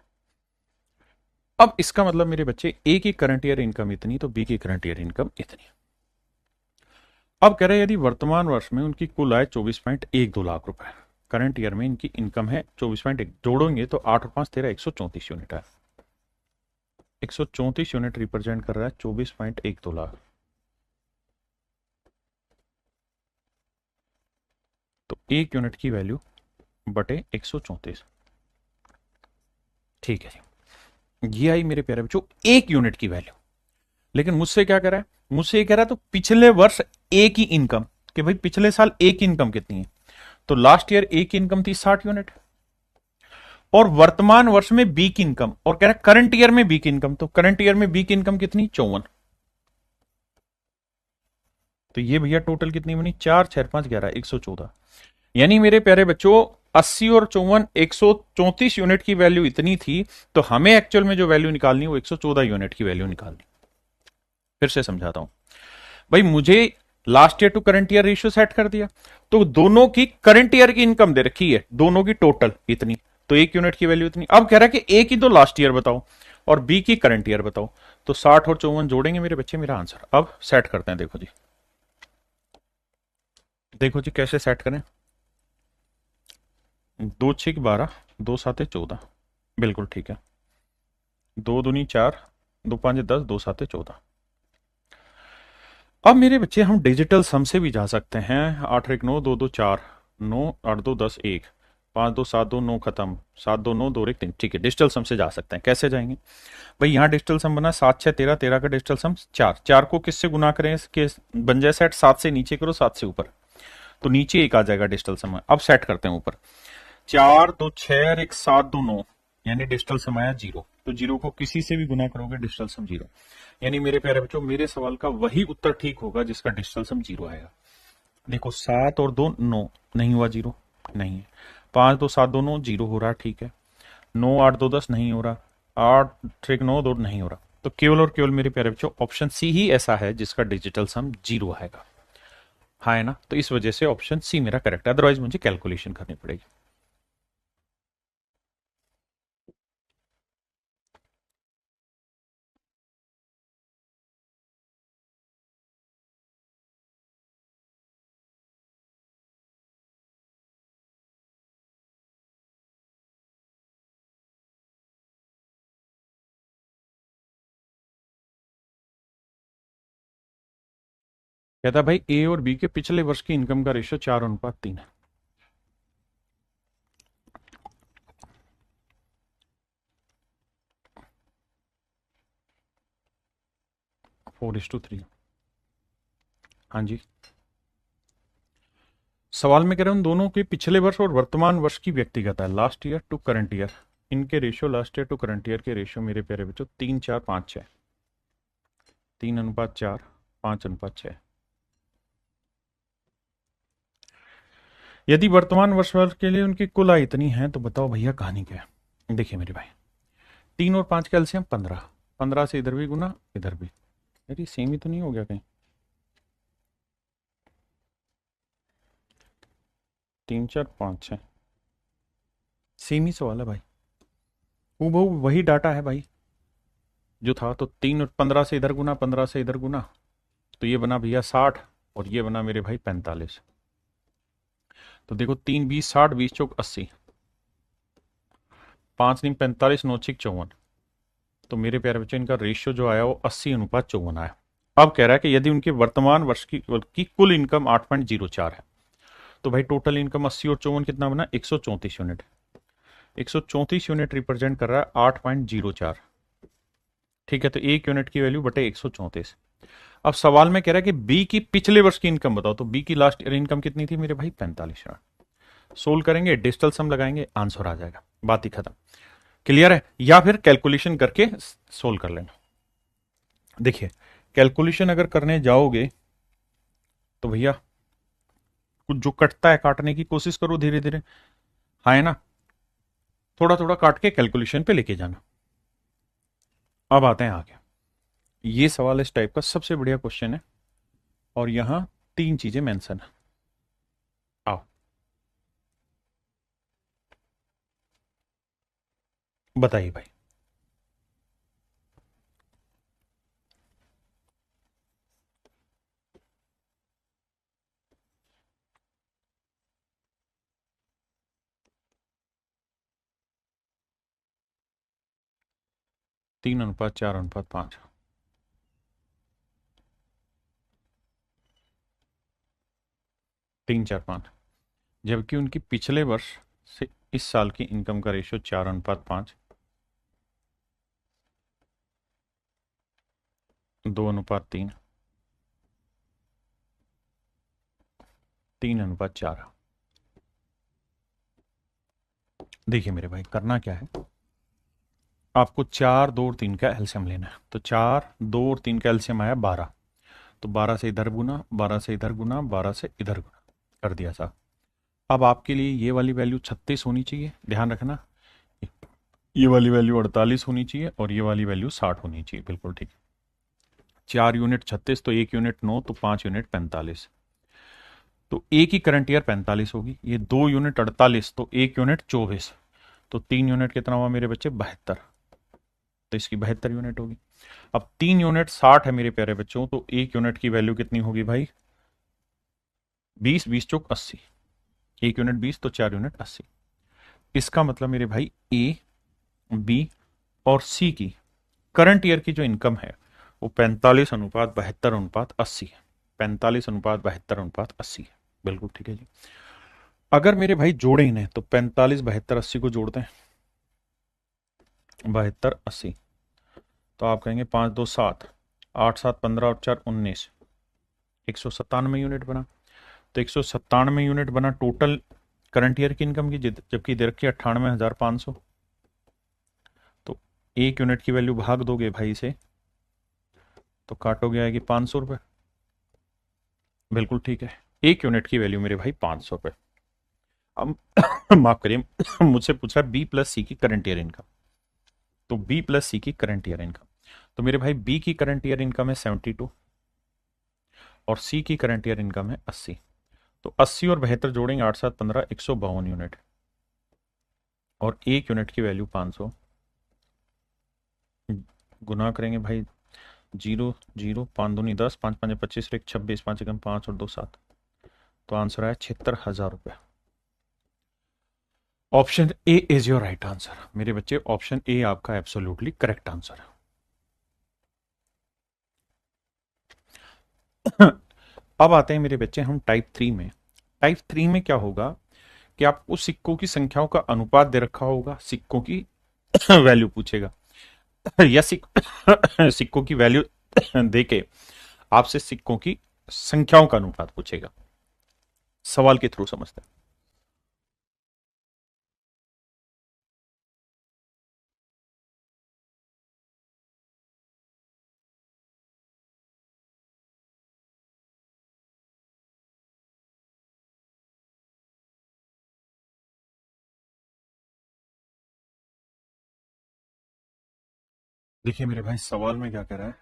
अब इसका मतलब मेरे बच्चे, ए की करंट ईयर इनकम इतनी, तो बी की करंट ईयर इनकम इतनी। अब कह रहे हैं यदि वर्तमान वर्ष में उनकी कुल आय 24.12 लाख रुपए, करंट ईयर में इनकी इनकम है 24.1, जोड़ेंगे तो 8 और 5 13, 134 यूनिट है। 134 यूनिट रिप्रेजेंट कर रहा है 24.12 लाख। तो 1 यूनिट की वैल्यू बटे 134। ठीक है जी, ये आई मेरे प्यारे बच्चों 1 यूनिट की वैल्यू। लेकिन मुझसे क्या कह रहा है, मुझसे ये कह रहा है तो पिछले वर्ष ए की इनकम, कि भाई पिछले साल ए की इनकम कितनी है। तो लास्ट ईयर ए की इनकम थी 60 यूनिट, और वर्तमान वर्ष में बी की इनकम, और कह रहा है करंट ईयर में बी की इनकम, तो करंट ईयर में बी की इनकम कितनी 54। तो ये भैया टोटल कितनी बनी, 4 6 5 11 114। यानी मेरे प्यारे बच्चों 80 और 54 134 यूनिट की वैल्यू इतनी थी, तो हमें एक्चुअल में जो वैल्यू निकालनी है वो 114 यूनिट की वैल्यू निकालनी। फिर से समझाता हूं भाई, मुझे last year to current year ratio set कर दिया, तो दोनों की करंट ईयर की इनकम दे रखी है, दोनों की टोटल इतनी, तो 1 यूनिट की वैल्यू इतनी। अब कह रहा है कि ए की तो लास्ट ईयर बताओ और बी की करंट ईयर बताओ। तो 60 और 54 जोड़ेंगे मेरे बच्चे, मेरा आंसर। अब सेट करते हैं, देखो जी, देखो जी कैसे सेट करें। 2 6 12, 2 7 14, बिल्कुल ठीक है। 2 दूनी 4, 2 5 10, 2 7 14। अब मेरे बच्चे हम डिजिटल सम से भी जा सकते हैं। 8 1 9, 2 2 4, 9 8 2 10 1, 5 2 7 2 9 खत्म, 7 2 9 2 1 3। ठीक है, डिजिटल सम से जा सकते हैं। कैसे जाएंगे भाई, यहाँ डिजिटल सम बना 7 6 13, 13 का डिजिटल सम 4, 4 को किससे गुना करें कि बन जाए सेट, 7 से नीचे करो 7 से ऊपर, तो नीचे एक आ जाएगा डिजिटल सम। अब सेट करते हैं ऊपर, 4 2 6 और 1 7 2 9, यानी डिजिटल सम आया 0। तो 0 को किसी से भी गुना करोगे डिजिटल सम 0। यानी मेरे प्यारे बच्चों, मेरे सवाल का वही उत्तर ठीक होगा जिसका डिजिटल सम 0 आएगा। देखो 7 और 2 9, नहीं हुआ 0, नहीं है। 5 2 7 2 9, 0 हो रहा, ठीक है। 9 8 2 10 नहीं हो रहा, 8 1 9 2 नहीं हो रहा। तो केवल और केवल मेरे प्यारे बच्चों ऑप्शन सी ही ऐसा है जिसका डिजिटल सम 0 आएगा। हाँ है ना, तो इस वजह से ऑप्शन सी मेरा करेक्ट है, अदरवाइज मुझे कैलकुलेशन करनी पड़ेगी। कहता भाई ए और बी के पिछले वर्ष की इनकम का रेशियो 4:3 है। 4:3। हाँ जी, सवाल में कह रहे हैं उन दोनों के पिछले वर्ष और वर्तमान वर्ष की व्यक्तिगत है, last year to current year, इनके ratio last year to current year के रेशियो मेरे प्यारे बच्चों 3 4 5 6, 3:4 5:6। यदि वर्तमान वर्ष वर्ष के लिए उनकी कुल आय इतनी है, तो बताओ भैया कहानी क्या है। देखिए मेरे भाई, 3 और 5 कैल्शियम 15, 15 से इधर भी गुना इधर भी, अरे सेम ही तो नहीं हो गया कहीं। 3 4 5 6, सेम ही सवाल है भाई, वो वही डाटा है भाई जो था। तो 3 15 से इधर गुना, 15 से इधर गुना, तो ये बना भैया 60 और ये बना मेरे भाई 45। तो देखो 3 20 60, 20 चौक 80, 5 नीम 45, 9 6 54। तो मेरे प्यारे बच्चों इनका रेशियो जो आया वो 80:54 आया। अब कह रहा है कि यदि उनके वर्तमान वर्ष की कुल इनकम 8.04 है, तो भाई टोटल इनकम 80 और 54 कितना बना, 134 यूनिट। 134 यूनिट रिप्रेजेंट कर रहा है 8.04। ठीक है, तो 1 यूनिट की वैल्यू बटे 134। अब सवाल में कह रहा है कि बी की पिछले वर्ष की इनकम बताओ, तो बी की लास्ट ईयर इनकम कितनी थी मेरे भाई, 45 यूनिट। सोल्व करेंगे, डिजिटल सम लगाएंगे, आंसर आ जाएगा, बात ही खत्म। क्लियर है? या फिर कैलकुलेशन करके सोल्व कर लेना। देखिए कैलकुलेशन अगर करने जाओगे तो भैया कुछ जो कटता है काटने की कोशिश करो धीरे धीरे, हाँ है ना, थोड़ा थोड़ा काट के कैलकुलेशन पे लेके जाना। अब आते हैं आगे, ये सवाल इस टाइप का सबसे बढ़िया क्वेश्चन है और यहां 3 चीजें मेंशन है। आओ बताइए भाई। तीन अनुपात 4:5, 3 4 5, जबकि उनकी पिछले वर्ष से इस साल की इनकम का रेशियो 4:5, 2:3, 3:4। देखिए मेरे भाई करना क्या है, आपको 4 2 और 3 का एलसीएम लेना है। तो 4 2 और 3 का एलसीएम आया 12, तो 12 से इधर गुना, 12 से इधर गुना, 12 से इधर गुना कर दिया साहब। अब आपके लिए ये वाली वैल्यू 36 होनी चाहिए, ध्यान रखना। ये वाली वैल्यू 48 होनी चाहिए और ये वाली वैल्यू 60 होनी चाहिए, बिल्कुल ठीक। 4 यूनिट 36, तो 1 यूनिट 9, तो 5 यूनिट 45। तो ए की करंट ईयर 45 होगी, ये 2 यूनिट 48, तो 1 यूनिट 24, तो 3 यूनिट कितना हुआ मेरे बच्चे, 72। तो इसकी 72 यूनिट होगी। अब 3 यूनिट 60 है मेरे प्यारे बच्चों, तो 1 यूनिट की वैल्यू कितनी होगी भाई, 20, 20 चौक 80, 1 यूनिट 20, तो 4 यूनिट 80। इसका मतलब मेरे भाई ए, बी और सी की करंट ईयर की जो इनकम है वो 45:72:80 है। 45:72:80 है, बिल्कुल ठीक है जी। अगर मेरे भाई जोड़े इन्हें तो 45 72 80 को जोड़ते हैं, 72 80, तो आप कहेंगे 5 2 7, 8 7 15 और 4 19, 197 यूनिट बना। तो 197 यूनिट बना टोटल करंट ईयर की इनकम की, जबकि दे रखी 98,500। तो 1 यूनिट की वैल्यू भाग दोगे भाई से तो काटोगे आएगी 500 रुपये, बिल्कुल ठीक है। 1 यूनिट की वैल्यू मेरे भाई 500 रुपये। अब माफ करिए मुझसे पूछा बी प्लस सी की करंट ईयर इनकम, तो बी प्लस सी की करंट ईयर इनकम, तो मेरे भाई बी की करंट ईयर इनकम है 72 और सी की करंट ईयर इनकम है 80। तो 80 और 72 जोड़ेंगे 8 7 15, 152 यूनिट और 1 यूनिट की वैल्यू 500। गुना करेंगे भाई, 0 0, 5 दूनी 10, 5 5 25, 1 26, 5 एकम 5 और 2 7, तो आंसर आया 76,000 रुपये। Option A is your right answer मेरे बच्चे, ऑप्शन ए आपका एब्सोल्युटली करेक्ट आंसर है। अब आते हैं मेरे बच्चे हम टाइप 3 में। टाइप 3 में क्या होगा कि आपको सिक्कों की संख्याओं का अनुपात दे रखा होगा, सिक्कों की वैल्यू पूछेगा या सिक्कों की वैल्यू देके आपसे सिक्कों की संख्याओं का अनुपात पूछेगा। सवाल के थ्रू समझते हैं। देखिए मेरे भाई सवाल में क्या कह रहा है,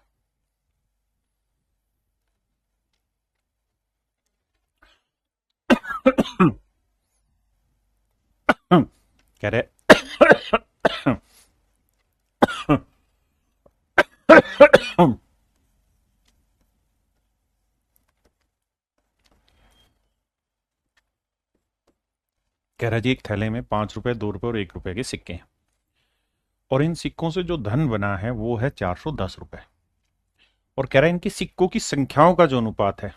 कह रहे कह रहा जी एक थैले में 5 रुपए, 2 रुपए और 1 रुपए के सिक्के हैं, और इन सिक्कों से जो धन बना है वो है 410 रुपए। और कह रहा है इनकी सिक्कों की संख्याओं का जो अनुपात है,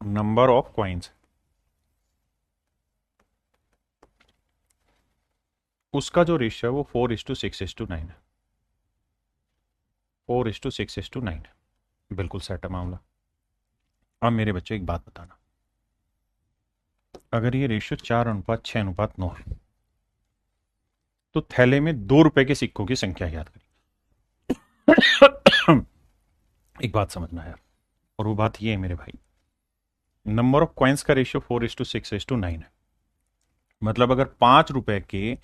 नंबर ऑफ क्वाइंस, उसका जो रेशियो है वो 4:6:9 है। 4:6:9 बिल्कुल सेट है मामला। अब मेरे बच्चों एक बात बताना, अगर ये रेशियो 4:6:9 है तो थैले में 2 रुपए के सिक्कों की संख्या याद करिए। एक बात समझना यार, और वो बात ये है मेरे भाई, नंबर ऑफ कॉइन्स का रेशियो 4:6:9 है। मतलब अगर 5 रुपए के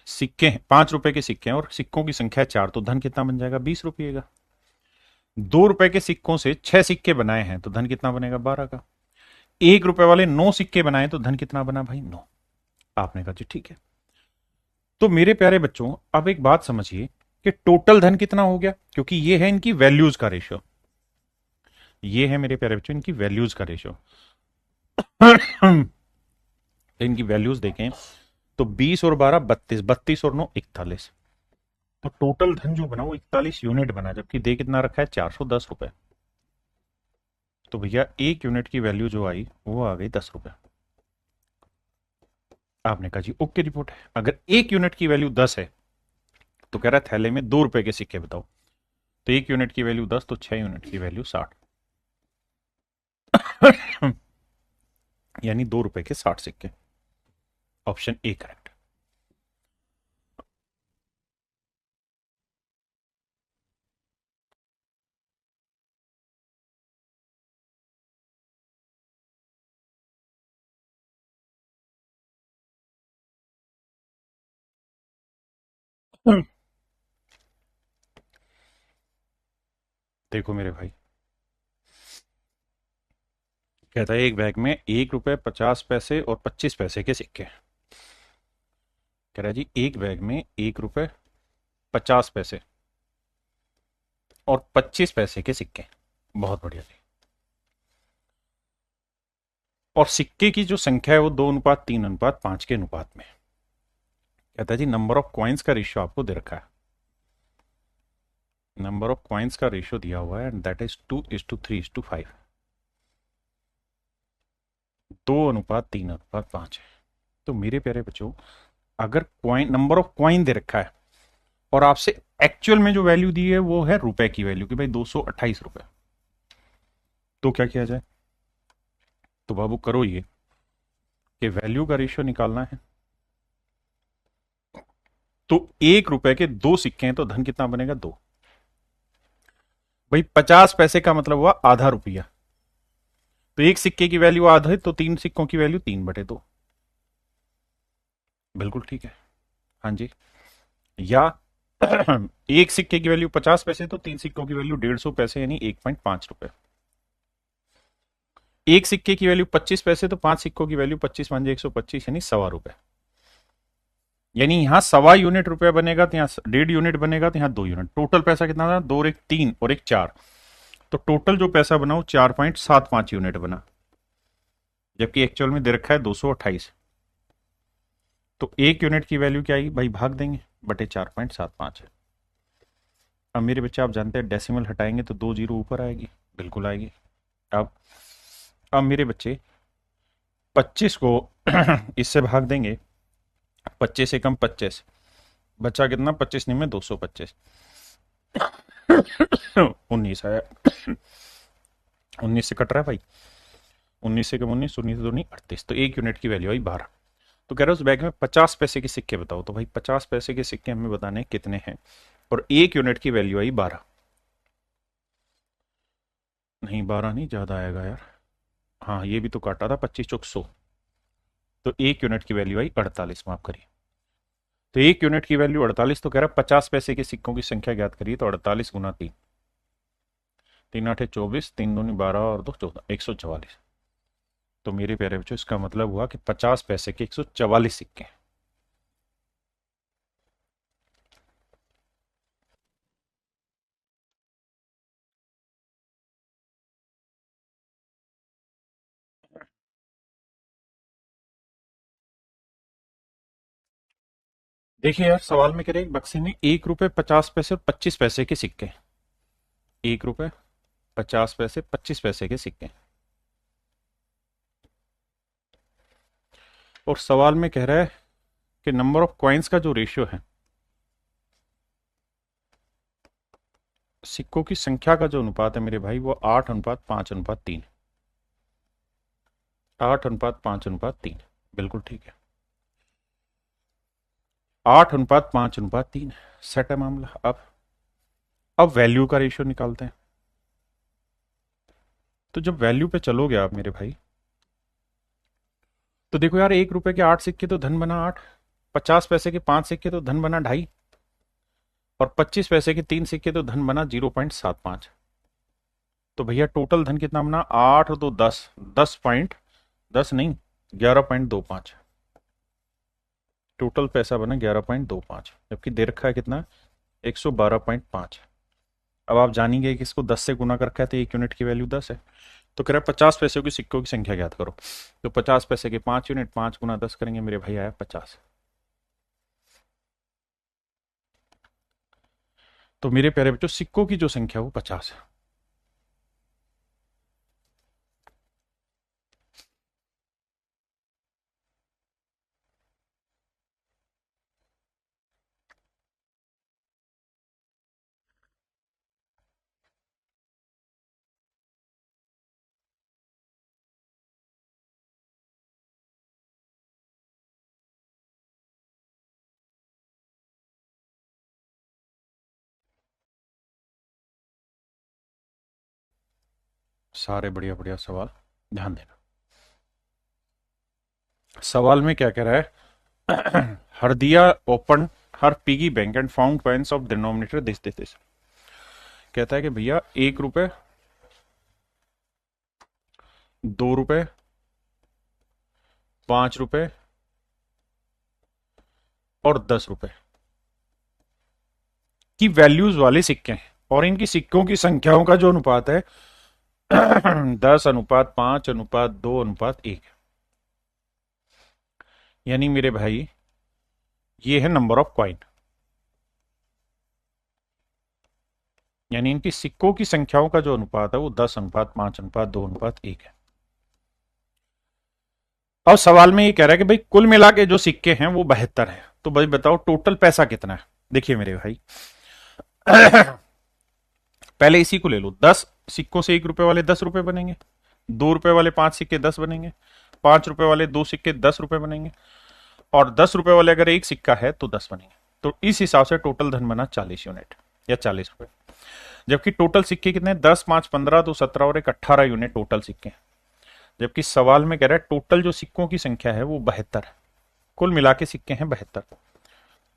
सिक्के हैं, 5 रुपए के सिक्के हैं और सिक्कों की संख्या 4, तो धन कितना बन जाएगा? 20 रुपये का। 2 रुपए के सिक्कों से 6 सिक्के बनाए हैं तो धन कितना बनेगा? 12 का। 1 रुपए वाले 9 सिक्के बनाए तो धन कितना बना भाई? 9। आपने कहा जी ठीक है। तो मेरे प्यारे बच्चों अब एक बात समझिए कि टोटल धन कितना हो गया, क्योंकि ये है इनकी वैल्यूज का रेशियो। ये है मेरे प्यारे बच्चों इनकी वैल्यूज का रेशियो। इनकी वैल्यूज देखें तो 20 और 12 32, 32 और 9 41। तो टोटल धन जो बना वो 41 यूनिट बना, जबकि दे कितना रखा है? 410 रुपए। तो भैया 1 यूनिट की वैल्यू जो आई वो आ गई 10 रुपए। आपने कहा जी ओके रिपोर्ट है। अगर 1 यूनिट की वैल्यू 10 है तो कह रहा है थैले में 2 रुपए के सिक्के बताओ। तो 1 यूनिट की वैल्यू 10, तो 6 यूनिट की वैल्यू 60। यानी 2 रुपए के 60 सिक्के। Option A correct. देखो मेरे भाई, कहता है एक बैग में 1 रुपए 50 पैसे और 25 पैसे के सिक्के। कह रहा है जी एक बैग में 1 रुपए 50 पैसे और 25 पैसे के सिक्के। बहुत बढ़िया जी। और सिक्के की जो संख्या है वो 2:3:5 के अनुपात में। कहता है जी नंबर ऑफ क्वाइंस का रेशियो आपको दे रखा है। नंबर ऑफ क्वाइंस का रेशियो दिया हुआ है एंड दैट इज 2:3:5। 2:3:5 है। तो मेरे प्यारे बच्चों अगर क्वाइन, नंबर ऑफ क्वाइन दे रखा है और आपसे एक्चुअल में जो वैल्यू दी है वो है रुपए की वैल्यू कि भाई 228 रुपए, तो क्या किया जाए? तो बाबू करो ये कि वैल्यू का रेशियो निकालना है। तो 1 रुपए के 2 सिक्के हैं तो धन कितना बनेगा? 2। भाई 50 पैसे का मतलब हुआ आधा रुपया, तो एक सिक्के की वैल्यू आधा है तो 3 सिक्कों की वैल्यू 3/2। बिल्कुल ठीक है। हाँ जी। या एक सिक्के की वैल्यू 50 पैसे तो 3 सिक्कों की वैल्यू 150 पैसे यानी 1.5 रुपए। एक सिक्के की वैल्यू 25 पैसे तो 5 सिक्कों की वैल्यू 25 मान 125 यानी 1.25 रुपए। यानी यहां 1.25 यूनिट रुपया बनेगा तो यहां 1.5 यूनिट बनेगा तो यहां 2 यूनिट। टोटल पैसा कितना था? 2 और 1 3 और 1 4। तो टोटल जो पैसा बना वो 4.75 यूनिट बना, जबकि एक्चुअल में दे रखा है 228। तो 1 यूनिट की वैल्यू क्या आई भाई? भाग देंगे बटे 4.75 है। अब मेरे बच्चे आप जानते हैं डेसिमल हटाएंगे तो 2 जीरो ऊपर आएगी, बिल्कुल आएगी। अब मेरे बच्चे 25 को इससे भाग देंगे, 25 से कम 25 बचा कितना? 25 नहीं में 225। 19 आया। 19 से कट रहा है भाई, 19 से कम 19, 19 2 नहीं 38। तो 1 यूनिट की वैल्यू आई 12। तो कह रहा है उस बैग में 50 पैसे के सिक्के बताओ। तो भाई 50 पैसे के सिक्के हमें बताने कितने हैं, और 1 यूनिट की वैल्यू आई 12। नहीं 12 नहीं, ज्यादा आएगा यार। हाँ ये भी तो काटा था, 25 चौक 100। तो 1 यूनिट की वैल्यू आई 48। माफ करिए। तो 1 यूनिट की वैल्यू 48। तो कह रहा है 50 पैसे के सिक्कों की संख्या ज्ञात करिए। तो 48 गुना 3, 3 8 24, 3 दूनी 12 और 2 14, 144। तो मेरे प्यारे बच्चों इसका मतलब हुआ कि 50 पैसे के 144 सिक्के। देखिए यार, सवाल में कह रहे एक बक्से में 1 रुपए 50 पैसे और 25 पैसे के सिक्के, 1 रुपए 50 पैसे 25 पैसे के सिक्के, और सवाल में कह रहा है कि नंबर ऑफ कॉइन्स का जो रेशियो है, सिक्कों की संख्या का जो अनुपात है मेरे भाई, वो 8:5:3, 8:5:3, बिल्कुल ठीक है, 8:5:3 सेट है मामला। अब वैल्यू का रेशियो निकालते हैं। तो जब वैल्यू पे चलोगे आप मेरे भाई, तो देखो यार, 1 रुपए के 8 सिक्के तो धन बना 8, 50 पैसे के 5 सिक्के तो धन बना 2.5, और 25 पैसे के 3 सिक्के तो धन बना 0.75। तो भैया टोटल धन कितना बना? 8 और 2 10, 10 नहीं 11.25, टोटल पैसा बना 11.25, जबकि दे रखा है कितना? 112.5। अब आप जानेंगे कि इसको 10 से गुना कर रखा है तो 1 यूनिट की वैल्यू 10 है। तो कह रहा है 50 पैसे की सिक्कों की संख्या ज्ञात करो। तो 50 पैसे के 5 यूनिट, 5 गुना 10 करेंगे मेरे भाई, आया 50। तो मेरे प्यारे बच्चों, सिक्कों की जो संख्या वो 50 है। सारे बढ़िया बढ़िया सवाल, ध्यान देना। सवाल में क्या कह रहा है? Hardiya open her piggy bank and found coins of denominator this. कहता है कि भैया 1 रुपए, 2 रुपए, 5 रुपए और 10 रुपए की वैल्यूज वाले सिक्के हैं, और इनकी सिक्कों की संख्याओं का जो अनुपात है 10:5:2:1, यानी मेरे भाई ये है नंबर ऑफ कॉइन, यानी इनकी सिक्कों की संख्याओं का जो अनुपात है वो 10:5:2:1 है। अब सवाल में ये कह रहा है कि भाई कुल मिला के जो सिक्के हैं वो 72 है, तो भाई बताओ टोटल पैसा कितना है। देखिए मेरे भाई, पहले इसी को ले लो, 10 सिक्कों से 1 रुपए वाले 10 रुपए बनेंगे, 2 रुपए वाले 5 सिक्के 10 बनेंगे, 5 रुपए वाले 2 सिक्के 10 रुपए बनेंगे, और 10 रुपए वाले अगर एक सिक्का है तो 10 बनेंगे। तो इस हिसाब से टोटल धन बना 40 यूनिट या 40 रुपए। जबकि टोटल सिक्के कितने? 10, 5, 15, 2, 17 और 18 यूनिट टोटल सिक्के हैं। जबकि सवाल में कह रहा है टोटल जो सिक्कों की संख्या है वो 72 है, कुल मिला के सिक्के हैं 72।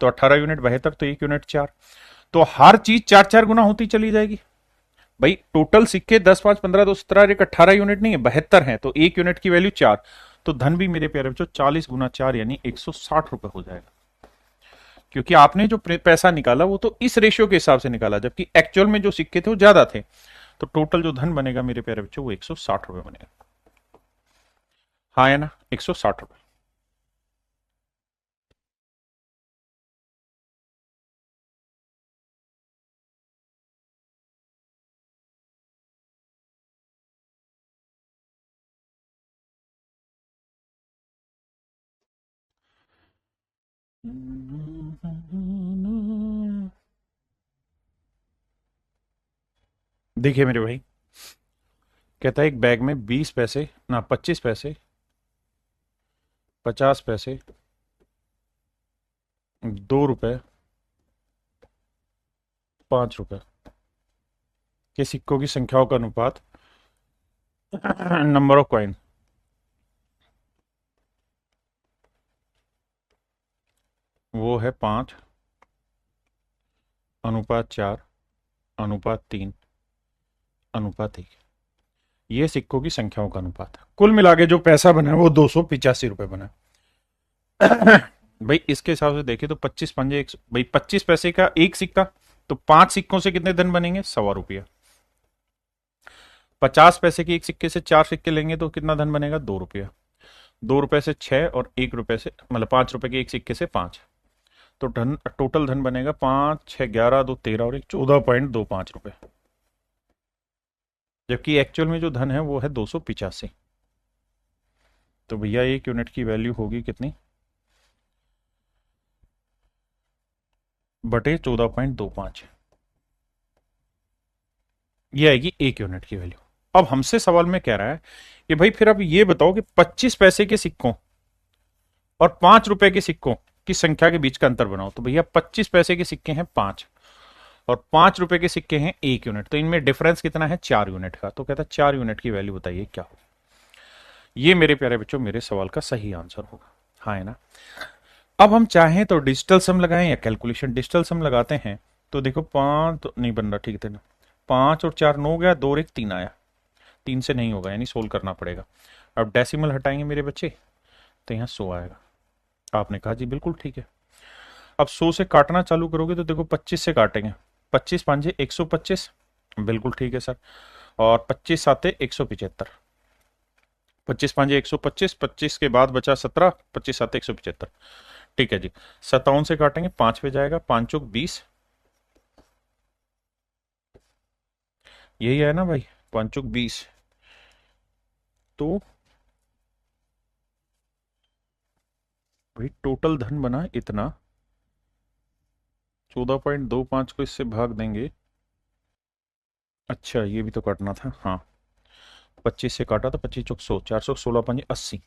तो 18 यूनिट 72, तो 1 यूनिट 4, तो हर चीज 4-4 गुना होती चली जाएगी। भाई टोटल सिक्के 10, 5, 15, 2, 17, 18 यूनिट नहीं है, 72 है, तो 1 यूनिट की वैल्यू 4, तो धन भी मेरे प्यारे बच्चों 40 गुना 4 यानी 160 रुपए हो जाएगा। क्योंकि आपने जो पैसा निकाला वो तो इस रेशियो के हिसाब से निकाला, जबकि एक्चुअल में जो सिक्के थे वो ज्यादा थे, तो टोटल जो धन बनेगा मेरे प्यारे बच्चों वो 160 रुपए बनेगा। हाँ है ना, 160 रुपए। देखिए मेरे भाई, कहता है एक बैग में 20 पैसे ना 25 पैसे, 50 पैसे, 2 रुपए, 5 रुपए के सिक्कों की संख्याओं का अनुपात नंबर ऑफ कॉइन, वो है 5:4:3:1। ये सिक्कों की संख्याओं का अनुपात है। कुल मिला के जो पैसा बना है वो 285 रुपए बना है। भाई इसके हिसाब से देखें तो 25 पंजे भाई 25 पैसे का एक सिक्का, तो 5 सिक्कों से कितने धन बनेंगे? 1.25 रुपया। 50 पैसे के एक सिक्के से 4 सिक्के लेंगे तो कितना धन बनेगा? 2 रुपया। 2 रुपए से 6 और 1 रुपए से मतलब 5 रुपए के एक सिक्के से 5, तो धन, टोटल धन बनेगा 5 6 11 2 13 और 14.25 रुपए, जबकि एक्चुअल में जो धन है वो है 285। तो भैया 1 यूनिट की वैल्यू होगी कितनी, बटे 14.25, ये आएगी 1 यूनिट की वैल्यू। अब हमसे सवाल में कह रहा है कि भाई फिर अब ये बताओ कि 25 पैसे के सिक्कों और 5 रुपए के सिक्कों की संख्या के बीच का अंतर बनाओ। तो भैया 25 पैसे के सिक्के हैं 5 और 5 रुपए के सिक्के हैं 1 यूनिट, तो इनमें डिफरेंस कितना है, 4 यूनिट का। तो कहता है 4 यूनिट की वैल्यू बताइए क्या होगी। ये मेरे प्यारे बच्चों मेरे सवाल का सही आंसर होगा, हाँ है ना। अब हम चाहें तो डिजिटल सम लगाएं या कैलकुलेशन। डिजिटल सम लगाते हैं तो देखो 5 तो नहीं बन रहा, ठीक है ना, 5 और 4 9 गया, 2 और 1 3 आया, 3 से नहीं होगा यानी सोल्व करना पड़ेगा। अब डेसिमल हटाएंगे मेरे बच्चे तो यहाँ 100 आएगा। आपने कहा जी बिल्कुल ठीक है। अब 100 से काटना चालू करोगे तो देखो 25 से काटेंगे, 25 5 125, बिल्कुल ठीक है सर। और 25 7 175, 25 5 125, 25 के बाद बचा 17, 25 7 175, ठीक है जी। 57 से काटेंगे 5 पे जाएगा, 5 चौक 20, यही है ना भाई, 5 चौक 20। तो भाई टोटल धन बना इतना, 14.25 को इससे भाग देंगे। अच्छा ये भी तो काटना था, हाँ 25 से काटा तो 25 चौक 100, 416 5 80,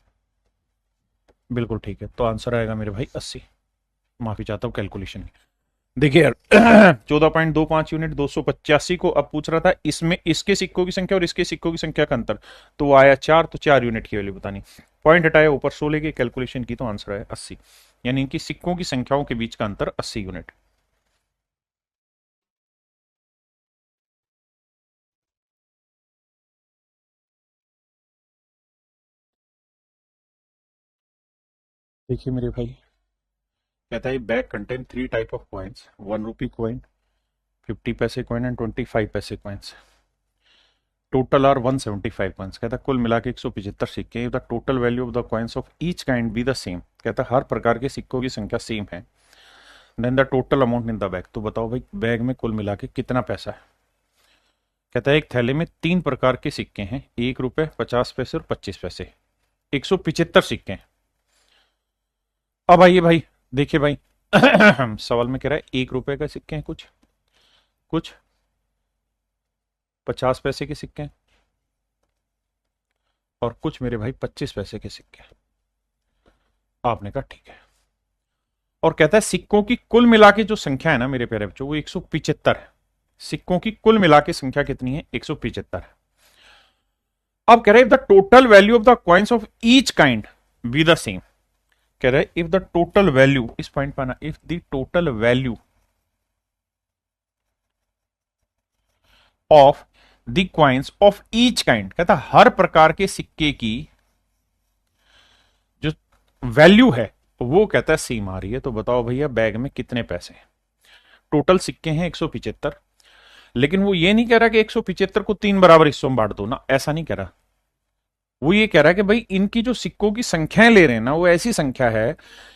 बिल्कुल ठीक है। तो आंसर आएगा मेरे भाई 80। माफी चाहता हूँ कैलकुलेशन की। देखिए यार 14.25 यूनिट 285 को अब पूछ रहा था इसमें इसके सिक्कों की संख्या और इसके सिक्कों की संख्या का अंतर, तो वो आया 4, तो 4 यूनिट की वैल्यू बतानी। पॉइंट हटाया ऊपर 16 की कैलकुलेशन की तो आंसर आया 80, यानी इनकी सिक्कों की संख्याओं के बीच का अंतर 80 यूनिट। देखिए मेरे भाई कहता है bag contain 3 type of coins, 1 rupee coin, 50 पैसे कॉइन एंड 25 पैसे कॉइन्स। Total are 175 coins. कहता है कुल मिला के 175 सिक्के। The total value of the coins of each kind be the same. कहता है हर प्रकार के सिक्कों की संख्या सेम है। Then the total amount in the bag. तो बताओ भाई बैग में कुल मिला के कितना पैसा है। कहता है एक थैले में 3 प्रकार के सिक्के हैं, 1 रुपए, 50 पैसे और 25 पैसे, 175 सिक्के हैं। अब आइए भाई देखिए भाई सवाल में कह रहा है 1 रुपए का सिक्के हैं, कुछ कुछ 50 पैसे के सिक्के हैं और कुछ मेरे भाई 25 पैसे के सिक्के। आपने कहा ठीक है। और कहता है सिक्कों की कुल मिला के जो संख्या है ना मेरे प्यारे बच्चों वो 175 है। सिक्कों की कुल मिला के संख्या कितनी है, 175 है। अब कह रहे the total value of the coins of each kind be the same. कह रहे इफ द टोटल वैल्यू, इस पॉइंट पर ना, if the total value of the coins of each kind, कहता हर प्रकार के सिक्के की जो वैल्यू है वो कहता है सेम आ रही है। तो बताओ भैया बैग में कितने पैसे हैं। टोटल सिक्के हैं 175, लेकिन वो ये नहीं कह रहा कि 175 को 3 बराबर हिस्सों में बांट दो ना, ऐसा नहीं कह रहा। वो ये कह रहा है कि भाई इनकी जो सिक्कों की संख्याएं ले रहे हैं ना वो ऐसी संख्या है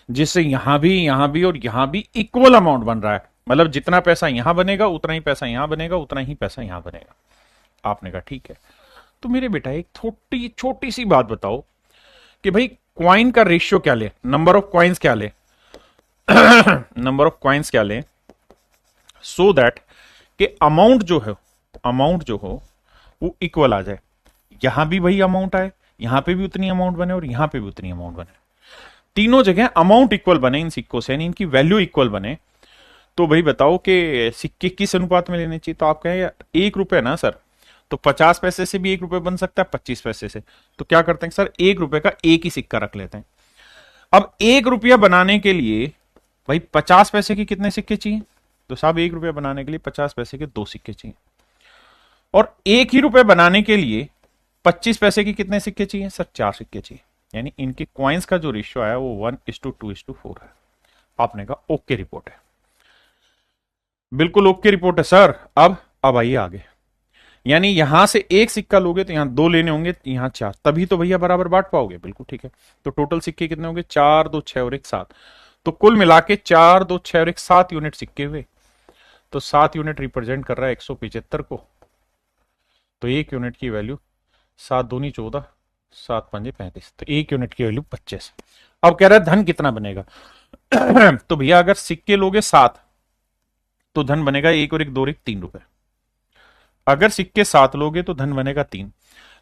जिससे यहां भी और यहां भी इक्वल अमाउंट बन रहा है। मतलब जितना पैसा यहां बनेगा उतना ही पैसा यहां बनेगा, उतना ही पैसा यहां बनेगा। आपने कहा ठीक है। तो मेरे बेटा एक छोटी छोटी सी बात बताओ कि भाई क्वाइन का रेशियो क्या ले, नंबर ऑफ क्वाइंस क्या ले नंबर ऑफ क्वाइंस क्या ले, सो दैट कि अमाउंट जो हो वो इक्वल आ जाए। यहां भी वही अमाउंट आए, यहां पे भी उतनी अमाउंट बने और यहां पे भी उतनी अमाउंट बने, तीनों जगह अमाउंट इक्वल बने इन सिक्कों से, यानी इनकी वैल्यू इक्वल बने। तो भाई बताओ कि सिक्के किस अनुपात में लेने चाहिए। तो आप कहें यार 1 रुपए ना सर, तो 50 पैसे से भी 1 रुपए बन सकता है, 25 पैसे से। तो क्या करते हैं सर, 1 रुपए का एक ही सिक्का रख लेते हैं। अब 1 रुपया बनाने के लिए भाई 50 पैसे के कितने सिक्के चाहिए। तो साहब 1 रुपया बनाने के लिए 50 पैसे के 2 सिक्के चाहिए। और 1 ही रुपए बनाने के लिए 25 पैसे के कितने सिक्के चाहिए सर, 4 सिक्के चाहिए। यानी इनके कॉइन्स का जो रेशियो आया वो 1:2:4 है। आपने कहा ओके रिपोर्ट है, बिल्कुल ओके रिपोर्ट है सर। अब आइए आगे। यानी यहां से एक सिक्का लोगे तो यहां 2 लेने होंगे, यहां 4, तभी तो भैया बराबर बांट पाओगे। बिल्कुल ठीक है। तो टोटल सिक्के कितने होंगे, 4 2 6 और 1 7। तो कुल मिला के 4 2 6 और एक 7 यूनिट सिक्के हुए, तो 7 यूनिट रिप्रेजेंट कर रहा है 175 को। तो एक यूनिट की वैल्यू 7 दूनी 14, 7 पंजे 35, तो एक यूनिट की वैल्यू 25। अब कह रहा है धन कितना बनेगा। तो भैया अगर सिक्के लोगे 7 तो धन बनेगा 1 और 1 2 और 1 3 रुपए। अगर सिक्के 7 लोगे तो धन बनेगा 3,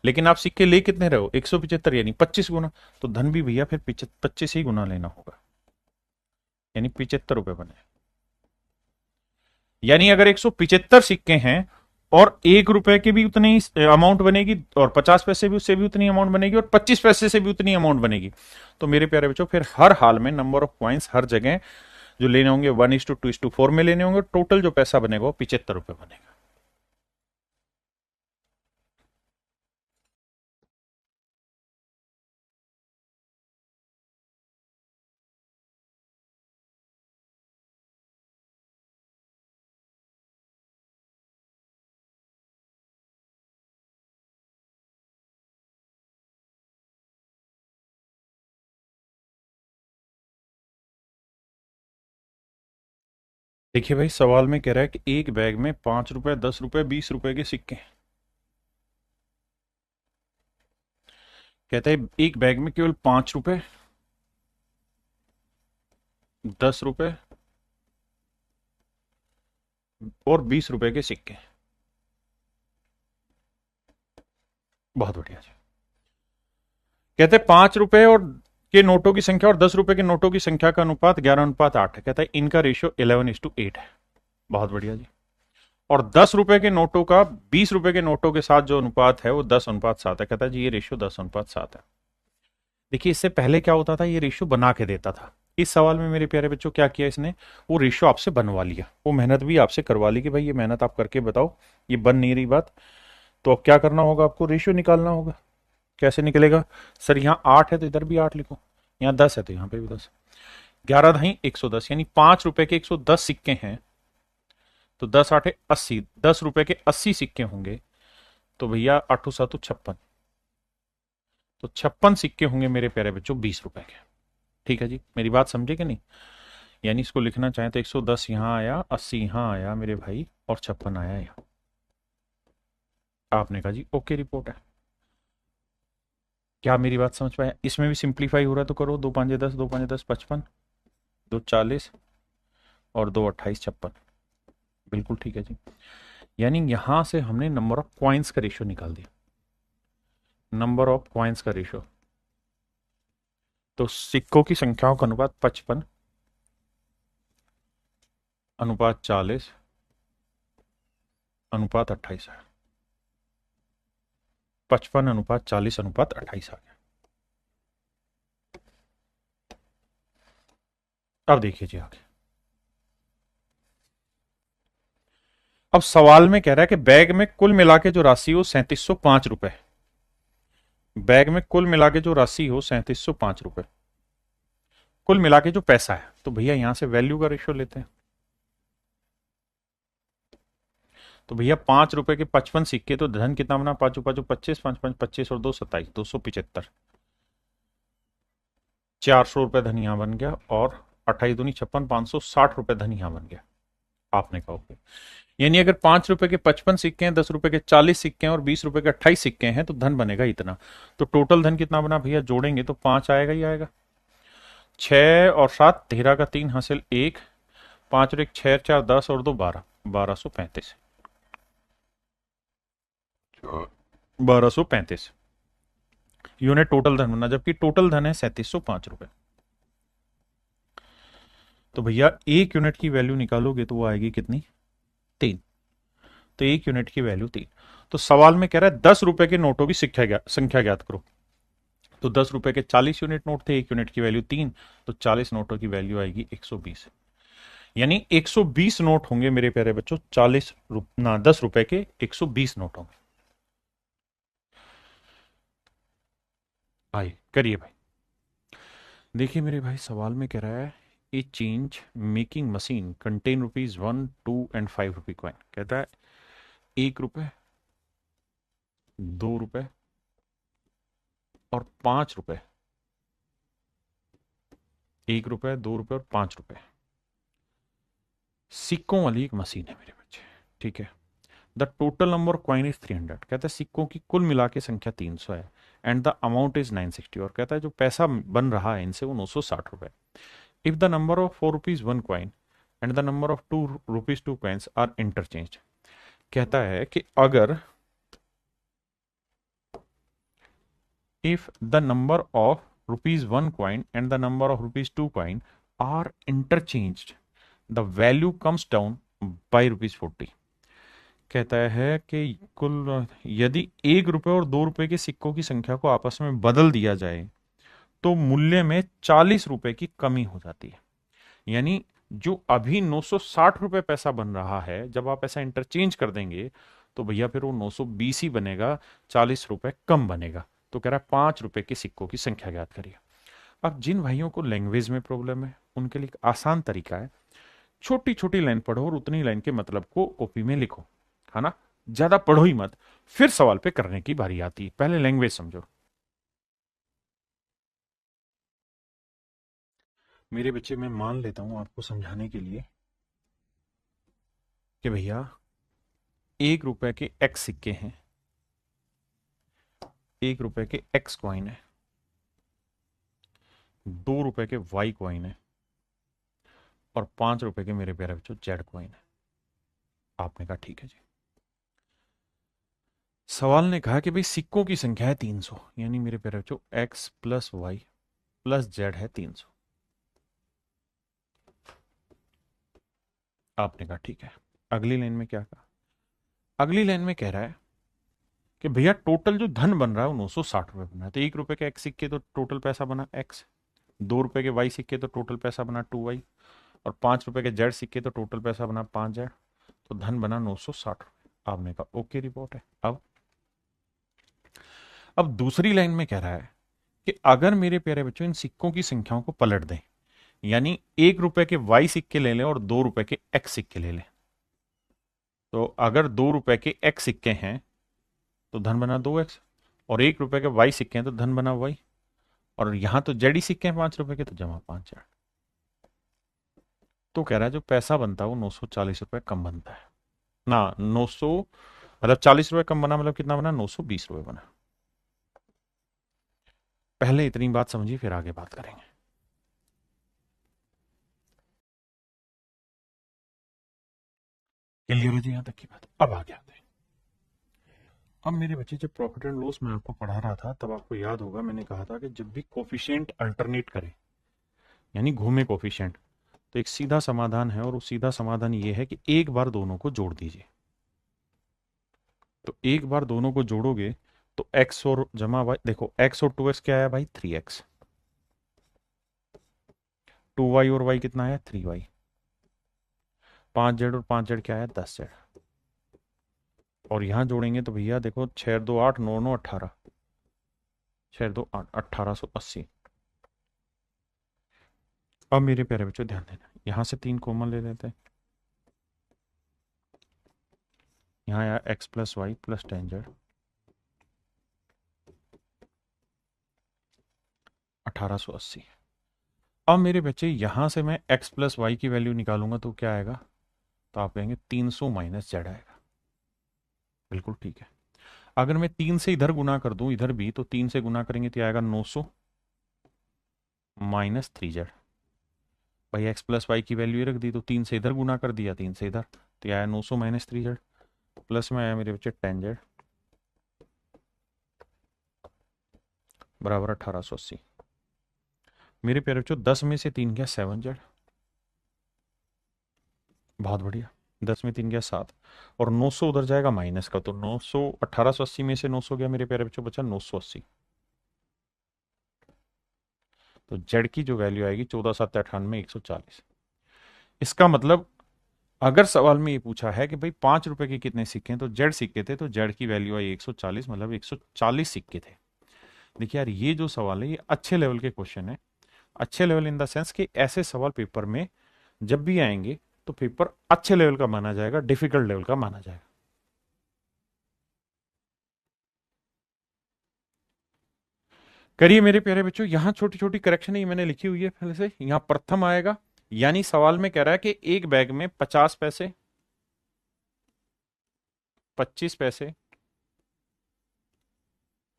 लेकिन आप सिक्के ले कितने रहे हो 175 यानी 25 गुना, तो धन भी भैया फिर 25 ही गुना लेना होगा, यानी 75 रुपए बने। यानी अगर 175 सिक्के हैं और 1 रुपए के भी उतनी ही अमाउंट बनेगी, और 50 पैसे भी उससे भी उतनी अमाउंट बनेगी, और 25 पैसे से भी उतनी अमाउंट बनेगी, तो मेरे प्यारे बच्चों फिर हर हाल में नंबर ऑफ कॉइन्स हर जगह जो लेने होंगे 1:2:4 में लेने होंगे, टोटल जो पैसा बनेगा वो 75 रुपए बनेगा। देखिए भाई, सवाल में कह रहा है कि एक बैग में 5 रुपए, 10 रुपए, 20 रुपए के सिक्के हैं। कहता है एक बैग में केवल 5 रुपए, 10 रुपए और 20 रुपए के सिक्के हैं। बहुत बढ़िया जी। कहते हैं 5 रुपए और के नोटों की संख्या और 10 रुपए के नोटों की संख्या का अनुपात 11:8 है। कहता है इनका रेशियो 11:8 है। बहुत बढ़िया जी। और 10 रुपए के नोटों का 20 रुपए के नोटों के साथ जो अनुपात है वो 10:7 है। कहता है जी ये रेशियो 10:7 है। देखिए इससे पहले क्या होता था, ये रेशियो बना के देता था। इस सवाल में मेरे प्यारे बच्चों क्या किया इसने, वो रेशियो आपसे बनवा लिया, वो मेहनत भी आपसे करवा ली कि भाई ये मेहनत आप करके बताओ, ये बन नहीं रही बात। तो अब क्या करना होगा, आपको रेशियो निकालना होगा। कैसे निकलेगा, सर यहाँ 8 है तो इधर भी 8 लिखो, यहाँ 10 है तो यहाँ पे भी 10, 11 ढाई 110, यानी 5 रुपए के 110 सिक्के हैं, तो 10 8 80, 10 रुपए के 80 सिक्के होंगे, तो भैया 8 7 56, तो 56 सिक्के होंगे मेरे प्यारे बच्चों 20 रुपए के। ठीक है जी, मेरी बात समझे कि नहीं। यानी इसको लिखना चाहें तो 110 यहां आया, 80 यहां आया मेरे भाई, और 56 आया यहाँ। आपने कहा जी ओके रिपोर्ट है। क्या मेरी बात समझ पाया। इसमें भी सिंप्लीफाई हो रहा है तो करो, 2 5 10, 2 5 10 55, 2 40 और 2 28 56। बिल्कुल ठीक है जी। यानी यहां से हमने नंबर ऑफ क्वाइंस का रेशियो निकाल दिया। नंबर ऑफ क्वाइंस का रेशियो, तो सिक्कों की संख्याओं का अनुपात 55 अनुपात 40 अनुपात 28 है। 55 अनुपात 40 अनुपात 28 आ गया। अब देखिए जी आगे। अब सवाल में कह रहा है कि बैग में कुल मिला के जो राशि हो 3705 रुपए, बैग में कुल मिला के जो राशि हो 3705 रुपए, कुल मिला के जो पैसा है, तो भैया यहां से वैल्यू का रेशियो लेते हैं। तो भैया 5 रुपए के 55 सिक्के, तो धन कितना बना, 5 5 25, 5 5 25 और 2 27, 275, 400 रुपए धन यहां बन गया, और 28 दूनी 56, 560 रुपए धन यहां बन गया। आपने कहा ओके। यानी अगर 5 रुपए के 55 सिक्के हैं, 10 रुपए के 40 सिक्के हैं और 20 रुपए के 28 सिक्के हैं, तो धन बनेगा इतना। तो टोटल धन कितना बना भैया, जोड़ेंगे तो 5 आएगा ही आएगा। 6 और 7 13 का 3 हासिल 1, 5 और 1 6 4 10 और 2 12, 1235, 1235 यूनिट टोटल धन बना, जबकि टोटल धन है 3705 रुपए। तो भैया एक यूनिट की वैल्यू निकालोगे तो वो आएगी कितनी, 3। तो एक यूनिट की वैल्यू 3। तो सवाल में कह रहा है 10 रुपए के नोटों की संख्या ज्ञात करो। तो 10 रुपए के 40 यूनिट नोट थे, एक यूनिट की वैल्यू 3, तो 40 नोटों की वैल्यू आएगी 120। यानी 120 नोट होंगे मेरे प्यारे बच्चों, 10 रुपए के 120 नोट होंगे। भाई करिए भाई। देखिए मेरे भाई, सवाल में कह रहा है ए change making machine contain ₹1 2 and 5 rupee coin. कहता है 1 रुपए, 2 रुपए और 5 रुपए 1 रुपए, 2 रुपए और 5 रुपए, सिक्कों वाली एक मशीन है मेरे बच्चे। ठीक है। The total number coin is 300, कहता है सिक्कों की कुल मिला के संख्या 300 है, एंड द अमाउंट इज 960, और कहता है जो पैसा बन रहा है इनसे वो 960 रुपए। If the number of 4 rupees 1 coin and the number of 2 rupees 2 coins are interchange, कहता है कि अगर if the number of rupees 1 coin and the number of rupees 2 coin are interchanged, the value comes down by rupees 40। कहता है कि कुल यदि 1 रुपए और 2 रुपए के सिक्कों की संख्या को आपस में बदल दिया जाए तो मूल्य में 40 रुपए की कमी हो जाती है। यानी जो अभी 960 रुपए पैसा बन रहा है, जब आप ऐसा इंटरचेंज कर देंगे तो भैया फिर वो 920 ही बनेगा, 40 रुपए कम बनेगा। तो कह रहा है 5 रुपए के सिक्कों की संख्या ज्ञात करिए। अब जिन भाइयों को लैंग्वेज में प्रॉब्लम है उनके लिए एक आसान तरीका है, छोटी छोटी लाइन पढ़ो और उतनी लाइन के मतलब को कॉपी में लिखो, है ना, ज्यादा पढ़ो ही मत, फिर सवाल पे करने की बारी आती है, पहले लैंग्वेज समझो। मेरे बच्चे, मैं मान लेता हूं आपको समझाने के लिए कि भैया 1 रुपए के एक्स सिक्के हैं, 1 रुपए के एक्स कॉइन है, 2 रुपए के वाई कॉइन है और 5 रुपए के मेरे प्यारे बच्चों जेड कॉइन है। आपने कहा ठीक है जी। सवाल ने कहा कि भाई सिक्कों की संख्या है 300, यानी मेरे प्यारे बच्चों X plus Y plus Z है 300। आपने कहा ठीक है। अगली लाइन में क्या कहा? अगली लाइन में कह रहा है कि भैया टोटल जो धन बन रहा है वो 960 रुपए बन रहा है। तो 1 रुपए के एक्स सिक्के तो टोटल पैसा बना एक्स, 2 रुपए के वाई सिक्के तो टोटल पैसा बना 2 वाई, और 5 रुपए के जेड सिक्के तो टोटल पैसा बना 5 जेड। तो धन बना 960 रुपए। आपने कहा ओके, रिपोर्ट है। अब दूसरी लाइन में कह रहा है कि अगर मेरे प्यारे बच्चों इन सिक्कों की संख्याओं को पलट दें, यानी 1 रुपए के वाई सिक्के ले लें और 2 रुपए के एक्स सिक्के ले लें, तो अगर 2 रुपए के एक्स सिक्के हैं तो धन बना 2x, और 1 रुपए के वाई सिक्के हैं तो धन बना वाई, और यहां तो जेड ही सिक्के हैं 5 रुपए के, तो जमा 5 जेड। तो कह रहा है जो पैसा बनता है वो 940 रुपए कम बनता है ना, 900 मतलब 40 रुपए कम बना, मतलब कितना बना? 920 रुपए बना। पहले इतनी बात समझिए फिर आगे बात करेंगे। क्लियर है जी यहां तक की बात? अब आगे आते हैं। अब मेरे बच्चे, जब प्रॉफिट एंड लॉस मैं आपको पढ़ा रहा था तब आपको याद होगा मैंने कहा था कि जब भी कोफिशिएंट अल्टरनेट करें, यानी घूमे कोफिशिएंट, तो एक सीधा समाधान है, और वो सीधा समाधान ये है कि एक बार दोनों को जोड़ दीजिए। तो एक बार दोनों को जोड़ोगे तो x और जमा वाई, देखो x और 2x क्या आया भाई? 3x। 2y और y कितना है? 3y। 5z और 5z क्या है? 10z। और यहां जोड़ेंगे तो भैया देखो 6 2 8 9 9 18, 6 2 8 1880। अब मेरे प्यारे बच्चों ध्यान देना, यहां से 3 कॉमन ले लेते हैं, यहाँ आया x plus Y plus 10z 1880। अब मेरे बच्चे यहां से मैं x प्लस वाई की वैल्यू निकालूंगा तो क्या आएगा? तो आप कहेंगे 300 माइनस जेड आएगा। बिल्कुल ठीक है। अगर मैं 3 से इधर गुना कर दूं, इधर भी, तो 3 से गुना करेंगे तो आएगा 900 माइनस 3z। भाई x प्लस वाई की वैल्यू रख दी तो 3 से इधर गुना कर दिया, 3 से इधर, तो आया 900 माइनस 3z, प्लस में आया मेरे बच्चे 10z बराबर 1880। मेरे प्यारे बच्चों 10 में से 3 गया 7z, बहुत बढ़िया। 10 में 3 गया 7, और 900 उधर जाएगा माइनस का, तो 900 1880 में से 900 गया मेरे प्यारे बच्चों, बचा 980। तो जेड की जो वैल्यू आएगी 14 7 98 140। इसका मतलब अगर सवाल में ये पूछा है कि भाई 5 रुपए के कितने सिक्के हैं, तो जेड सिक्के थे, तो जेड की वैल्यू आई 140, मतलब 140 सिक्के थे। देखिए यार, ये जो सवाल है ये अच्छे लेवल के क्वेश्चन है। अच्छे लेवल इन द सेंस कि ऐसे सवाल पेपर में जब भी आएंगे तो पेपर अच्छे लेवल का माना जाएगा, डिफिकल्ट लेवल का माना जाएगा। करिए मेरे प्यारे बच्चों, यहां छोटी छोटी करेक्शन ही मैंने लिखी हुई है पहले से। यहां प्रथम आएगा, यानी सवाल में कह रहा है कि एक बैग में 50 पैसे, 25 पैसे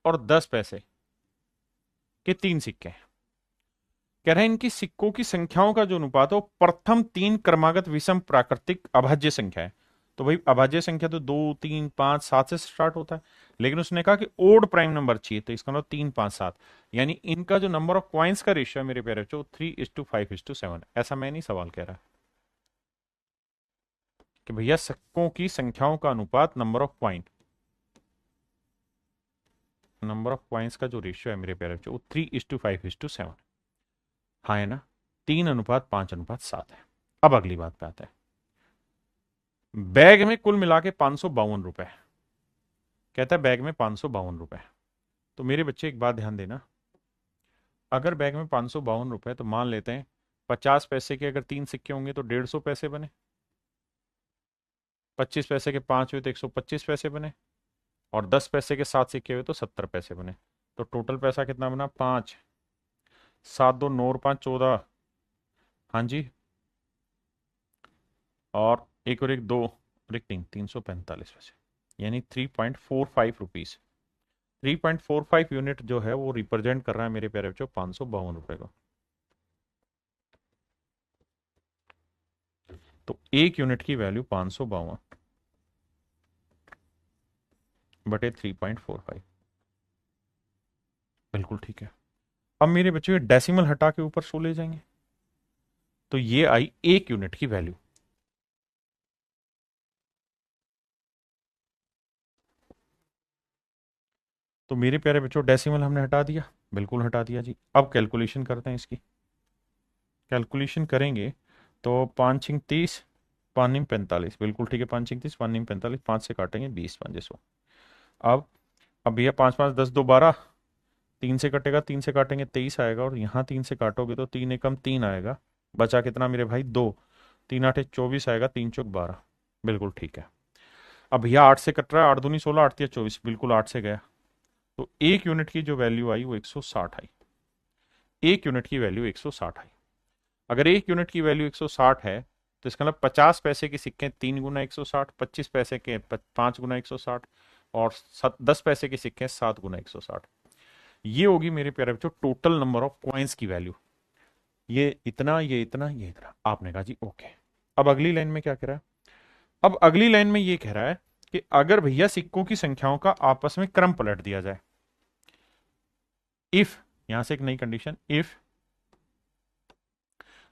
और 10 पैसे के 3 सिक्के हैं। कह रहे हैं इनकी सिक्कों की संख्याओं का जो अनुपात है वो प्रथम 3 क्रमागत विषम प्राकृतिक अभाज्य संख्या है। तो भाई अभाज्य संख्या तो 2, 3, 5, 7 से स्टार्ट होता है, लेकिन उसने कहा कि ओड प्राइम नंबर चाहिए, तो इसका मतलब 3, 5, 7, यानी इनका जो नंबर ऑफ क्वाइंस का रेशियो है मेरे प्यारे बच्चों 3:5:7। ऐसा मैं नहीं सवाल कह रहा कि भैया सिक्कों की संख्याओं का अनुपात नंबर ऑफ क्वाइंस का जो रेशियो है मेरे प्यारे बच्चों वो 3:5:7। हाँ है ना, 3:5:7 है। अब अगली बात पे आता है, बैग में कुल मिला के 552 रुपए। कहता है बैग में 552 रुपए। तो मेरे बच्चे एक बात ध्यान देना, अगर बैग में 552 रुपए, तो मान लेते हैं 50 पैसे के अगर 3 सिक्के होंगे तो 150 पैसे बने, 25 पैसे के 5 हुए तो 125 पैसे बने, और 10 पैसे के 7 सिक्के हुए तो 70 पैसे बने। तो टोटल पैसा कितना बना? 5, 7, 2, 9 और 5, 14। हाँ जी, और एक और एक 2 और एक 345 पैसे, यानी 3.45 रुपीज। 3.45 यूनिट जो है वो रिप्रेजेंट कर रहा है मेरे प्यारे बच्चों 552 रुपए को। तो एक यूनिट की वैल्यू 552/3.45। बिल्कुल ठीक है। अब मेरे बच्चों ये डेसिमल हटा के ऊपर 100 ले जाएंगे, तो ये आई एक यूनिट की वैल्यू। तो मेरे प्यारे बच्चों डेसिमल हमने हटा दिया, बिल्कुल हटा दिया जी। अब कैलकुलेशन करते हैं इसकी। कैलकुलेशन करेंगे तो 5×30, 5×45, बिल्कुल ठीक है। 5×30, 5×45, 5 से काटेंगे 20, 5 अब भैया 5, 5, 10, 2, 12, 3 से कटेगा, 3 से काटेंगे 23 आएगा, और यहाँ 3 से काटोगे तो 3 एकम 3 आएगा, बचा कितना मेरे भाई? 2, 3 8 24 आएगा, 3 चौक 12, बिल्कुल ठीक है। अब भैया 8 से कट रहा है, 8 दूनी 16, 8 3 24, बिल्कुल 8 से गया। तो एक यूनिट की जो वैल्यू आई वो 160 आई। एक यूनिट की वैल्यू 160 आई। अगर एक यूनिट की वैल्यू 160 है, तो इसका मतलब 50 पैसे के सिक्के 3 × 160, 25 पैसे के 5 × 160, और 10 पैसे के सिक्के 7 × 160। ये होगी मेरे प्यारे बच्चों टोटल नंबर ऑफ कॉइन्स की वैल्यू। ये इतना, ये इतना, ये इतना। आपने कहा जी ओके। अब अगली लाइन में क्या कह रहा है? अब अगली लाइन में ये कह रहा है कि अगर भैया सिक्कों की संख्याओं का आपस में क्रम पलट दिया जाए, इफ, यहां से एक नई condition, if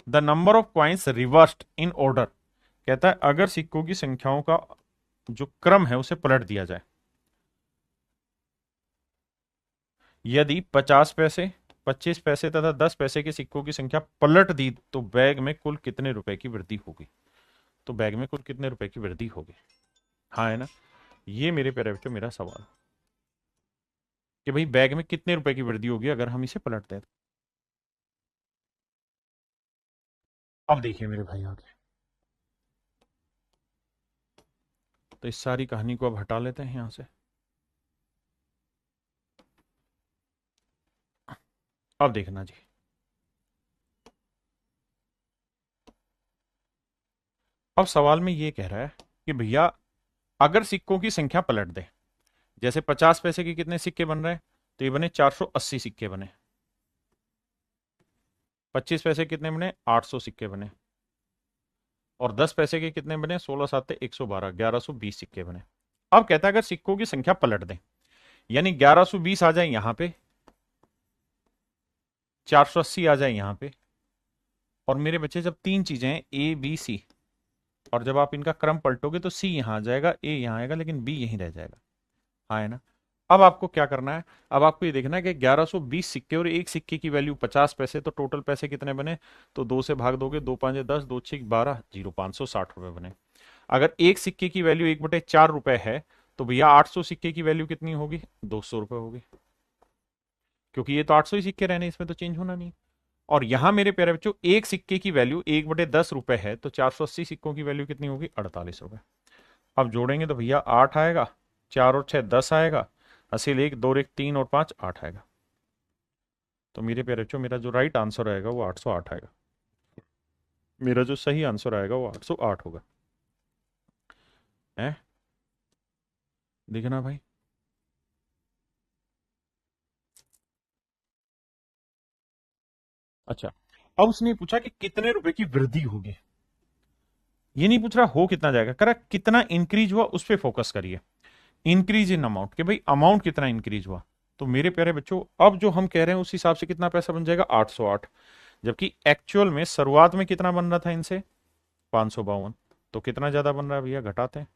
the number of coins reversed in order. कहता है अगर सिक्कों की संख्याओं का जो क्रम है उसे पलट दिया जाए, यदि 50 पैसे, 25 पैसे तथा 10 पैसे के सिक्कों की संख्या पलट दी तो बैग में कुल कितने रुपए की वृद्धि होगी? तो बैग में कुल कितने रुपए की वृद्धि होगी? हाँ है ना, ये मेरे प्यारे बच्चों मेरा सवाल कि भाई बैग में कितने रुपए की वृद्धि होगी अगर हम इसे पलटते हैं। अब देखिए मेरे भाई आगे, तो इस सारी कहानी को अब हटा लेते हैं यहां से। अब देखना जी, अब सवाल में ये कह रहा है कि भैया अगर सिक्कों की संख्या पलट दे, जैसे 50 पैसे के कितने सिक्के बन रहे हैं, तो ये बने 480 सिक्के बने। 25 पैसे कितने बने? 800 सिक्के बने। और 10 पैसे के कितने बने? 16×7 = 112, 1120 सिक्के बने। अब कहता है अगर सिक्कों की संख्या पलट दें, यानी 1120 आ जाए यहां पे, 480 आ जाए यहां पे, और मेरे बच्चे जब तीन चीजें हैं ए बी सी, और जब आप इनका क्रम पलटोगे तो सी यहां आ जाएगा, ए यहां आएगा, लेकिन बी यहीं रह जाएगा। हाँ है ना। अब आपको क्या करना है? अब आपको ये देखना है कि 1120 सिक्के और एक सिक्के की वैल्यू 50 पैसे, तो टोटल पैसे कितने बने? तो 2 से भाग दोगे, 2×5 = 10, 2×6 = 12, 0560 रुपए बने। अगर एक सिक्के की वैल्यू 1/4 रुपए है, तो भैया 800 सिक्के की वैल्यू कितनी होगी? 200 रुपए होगी, क्योंकि ये तो 800 ही सिक्के रहने, इसमें तो चेंज होना नहीं। और यहां मेरे प्यारे बच्चों एक सिक्के की वैल्यू 1/10 रुपए है, तो 480 सिक्कों की वैल्यू कितनी होगी? 48 रुपए। अब जोड़ेंगे तो भैया 8 आएगा, 4 और 6 10 आएगा, असील 1, 2 और 1 3 और 5 8 आएगा। तो मेरे प्यारे बच्चों मेरा जो राइट आंसर आएगा वो 808 आएगा। मेरा जो सही आंसर आएगा वो 808 होगा। है देखना भाई। अच्छा, अब उसने पूछा कि कितने रुपए की वृद्धि होगी। ये नहीं पूछ रहा हो कितना जाएगा, कह रहा कितना इंक्रीज हुआ उस पर फोकस करिए। इंक्रीज इन अमाउंट, कि भाई अमाउंट कितना इंक्रीज हुआ। तो मेरे प्यारे बच्चों अब जो हम कह रहे हैं उस हिसाब से कितना पैसा बन जाएगा 808। जबकि एक्चुअल में शुरुआत में कितना बन रहा था इनसे 552। तो कितना ज्यादा बन रहा है भैया, घटाते हैं।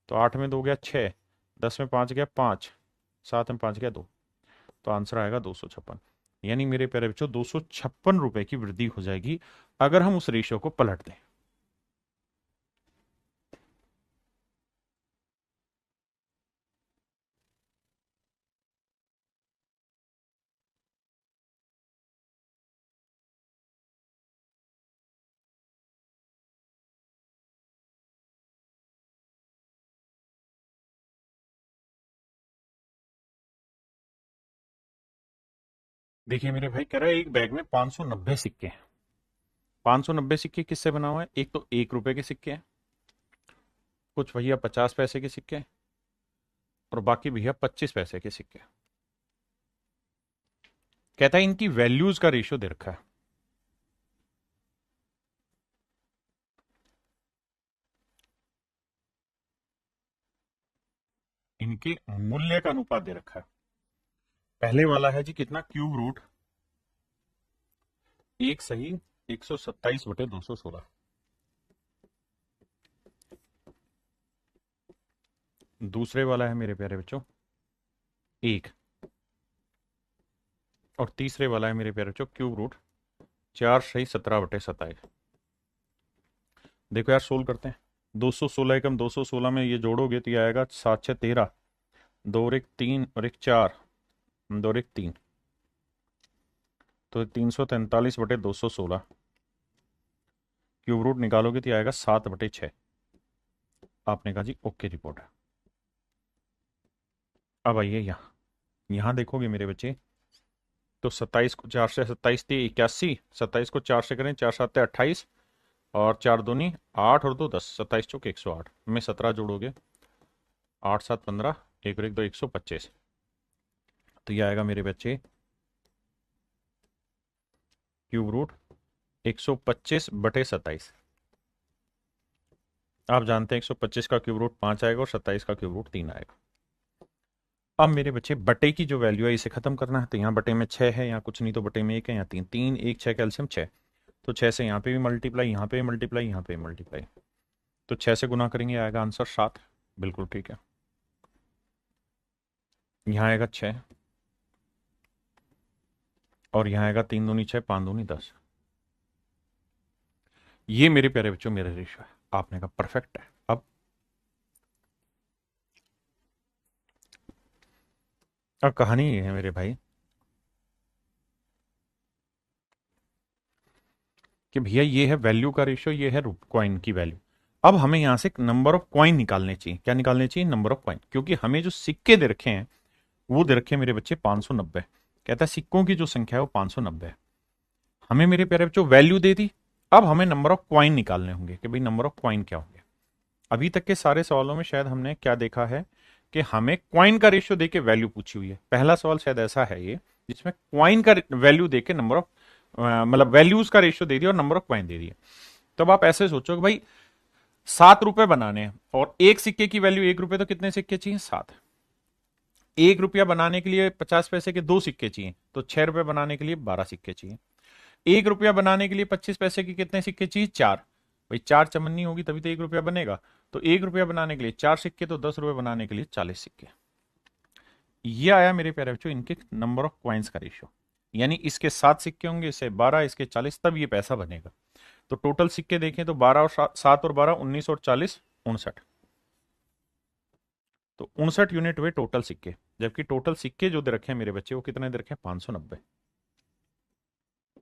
तो 8 में 2 गया 6, 10 में 5 गया 5, 7 में 5 गया 2। तो आंसर आएगा 256। यानी मेरे प्यारे बच्चों 256 रुपए की वृद्धि हो जाएगी अगर हम उस रेशियो को पलट दें। देखिए मेरे भाई, कह रहा है एक बैग में 590 सिक्के हैं। 590 सिक्के किससे बना हुआ है, एक तो 1 रुपए के सिक्के हैं, कुछ भैया 50 पैसे के सिक्के हैं, और बाकी भैया 25 पैसे के सिक्के। कहता है इनकी वैल्यूज का रेशियो दे रखा है। इनके मूल्य का अनुपात दे रखा है। पहले वाला है जी कितना, क्यूब रूट 1 सही 127/216। दूसरे वाला है मेरे प्यारे बच्चों 1, और तीसरे वाला है मेरे प्यारे बच्चों क्यूब रूट 4 सही 17/27। देखो यार सोल्व करते हैं। 216 एकम 216 में ये जोड़ोगे तो ये आएगा 7 6 13, 2 और 1 3 और 1 4, 2 और 1 3, तो 343/216। क्यूब रूट निकालोगे तो ये आएगा 7/6। आपने कहा जी ओके रिपोर्ट है। अब आइए यहाँ, यहाँ देखोगे मेरे बच्चे तो 27 को 4 से 27 थी 81, 27 को 4 से करें 4 7 28, और 4 दूनी 8 और 2 10, 27 चौक 108 में 17 जोड़ोगे 8 7 15, 1 और 1 2 125। तो ये आएगा मेरे बच्चे क्यूब रूट 125/27। आप जानते हैं 125 का क्यूब रूट 5 आएगा और 27 का क्यूब रूट 3 आएगा। अब मेरे बच्चे बटे की जो वैल्यू है इसे खत्म करना है। तो यहाँ बटे में 6 है, यहाँ कुछ नहीं, तो बटे में 1 है, यहाँ 3 3 1 6 कैल्शियम 6। तो 6 से यहाँ पे भी मल्टीप्लाई, यहाँ पे भी मल्टीप्लाई, यहाँ पे भी मल्टीप्लाई। तो 6 से गुना करेंगे आएगा आंसर 7। बिल्कुल ठीक है। यहाँ आएगा 6, और यहाँ आएगा 3 दूनी 6 5 दूनी 10। ये मेरे प्यारे बच्चों मेरा रेशियो है। आपने कहा परफेक्ट है। अब कहानी ये है मेरे भाई कि भैया ये है वैल्यू का रेशियो, ये है कॉइन की वैल्यू। अब हमें यहां से नंबर ऑफ कॉइन निकालने चाहिए। क्या निकालने चाहिए, नंबर ऑफ कॉइन, क्योंकि हमें जो सिक्के दे रखे हैं वो दे रखे हैं मेरे बच्चे 590। कहता है सिक्कों की जो संख्या है वो 590 है। हमें मेरे प्यारे बच्चों वैल्यू दे दी। अब हमें नंबर ऑफ कॉइन निकालने होंगे कि भाई नंबर ऑफ कॉइन क्या होंगे। अभी तक के सारे सवालों में शायद हमने क्या देखा है कि हमें कॉइन का रेशियो देके वैल्यू पूछी हुई है। पहला सवाल शायद ऐसा है ये जिसमें कॉइन का वैल्यू देके नंबर ऑफ मतलब वैल्यूज का रेशियो दे दिया और नंबर ऑफ कॉइन दे दिए। तब आप ऐसे सोचो कि भाई 7 रुपए बनाने हैं और एक सिक्के की वैल्यू 1 रुपए, तो कितने सिक्के चाहिए 7। 1 रुपया बनाने के लिए 50 पैसे के 2 सिक्के चाहिए, तो 6 रुपए बनाने के लिए 12 सिक्के चाहिए। 1 रुपया बनाने के लिए 25 पैसे के कितने सिक्के चाहिए 4। भाई 4 चमन्नी होगी तभी तो 1 रुपया बनेगा। तो 1 रुपया बनाने के लिए 4 सिक्के, तो 10 रुपए बनाने के लिए 40 सिक्के। ये आया मेरे प्यारे बच्चों इनके नंबर ऑफ कॉइन्स का रेशियो। यानी इसके 7 सिक्के होंगे, इससे 12, इसके 40, तब ये पैसा बनेगा। तो टोटल सिक्के देखें तो 12 और 7 और 12 19 और 40 59। तो 59 यूनिट हुए टोटल सिक्के। जबकि टोटल सिक्के जो दे रखे हैं मेरे बच्चे वो कितने दे रखे हैं 590।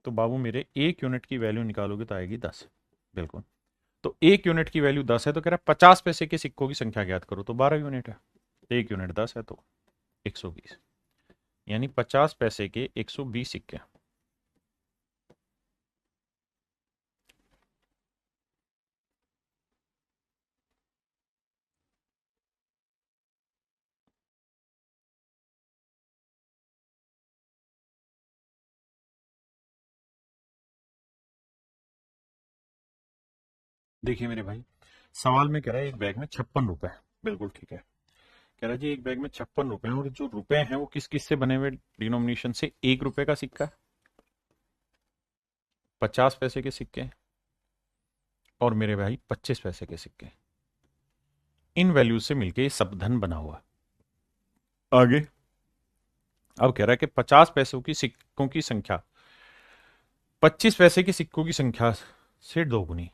तो बाबू मेरे 1 यूनिट की वैल्यू निकालोगे तो आएगी 10। बिल्कुल। तो 1 यूनिट की वैल्यू 10 है, तो कह रहा है 50 पैसे के सिक्कों की संख्या ज्ञात करो, तो 12 यूनिट है। 1 यूनिट 10 है तो 120। यानी 50 पैसे के 120 सिक्के। देखिए मेरे भाई, सवाल में कह रहा है एक बैग में 56 रुपए। बिल्कुल ठीक है। कह रहा है जी एक बैग में 56 रुपए हैं, और जो रुपए हैं वो किस किस से बने हुए डिनोमिनेशन से। 1 रुपए का सिक्का, 50 पैसे के सिक्के, और मेरे भाई 25 पैसे के सिक्के। इन वैल्यूज से मिलके ये सब धन बना हुआ। आगे अब कह रहा है कि 50 पैसों की सिक्कों की संख्या 25 पैसे के सिक्कों की संख्या से दोगुनी।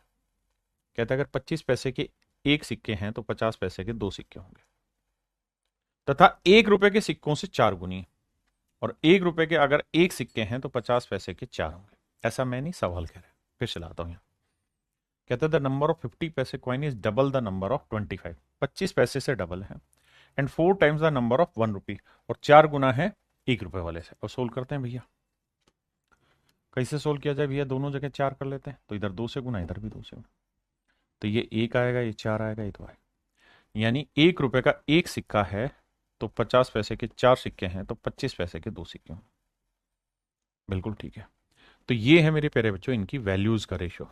कहता है अगर 25 पैसे के एक सिक्के हैं तो 50 पैसे के दो सिक्के होंगे, तथा 1 रुपए के सिक्कों से 4 गुनी, और 1 रुपए के अगर एक सिक्के हैं तो 50 पैसे के 4 होंगे। ऐसा मैं नहीं, सवाल कह रहा है। फिर चलाता हूं। कहता है द नंबर ऑफ 50 पैसे coin is double the number of 25। 25 पैसे से डबल है, and 4 times the number of 1 रुपी, और 4 गुना है 1 रुपए वाले से। और सोल्व करते हैं भैया। कैसे सोल्व किया जाए भैया? दोनों जगह 4 कर लेते हैं, तो इधर 2 से गुना, इधर भी 2 से गुना, तो ये 1 आएगा, ये 4 आएगा, ये तो आएगा। यानी 1 रुपए का एक सिक्का है तो 50 पैसे के 4 सिक्के हैं तो 25 पैसे के 2 सिक्के होंगे। बिल्कुल ठीक है। तो ये है मेरे प्यारे बच्चों इनकी वैल्यूज का रेशो।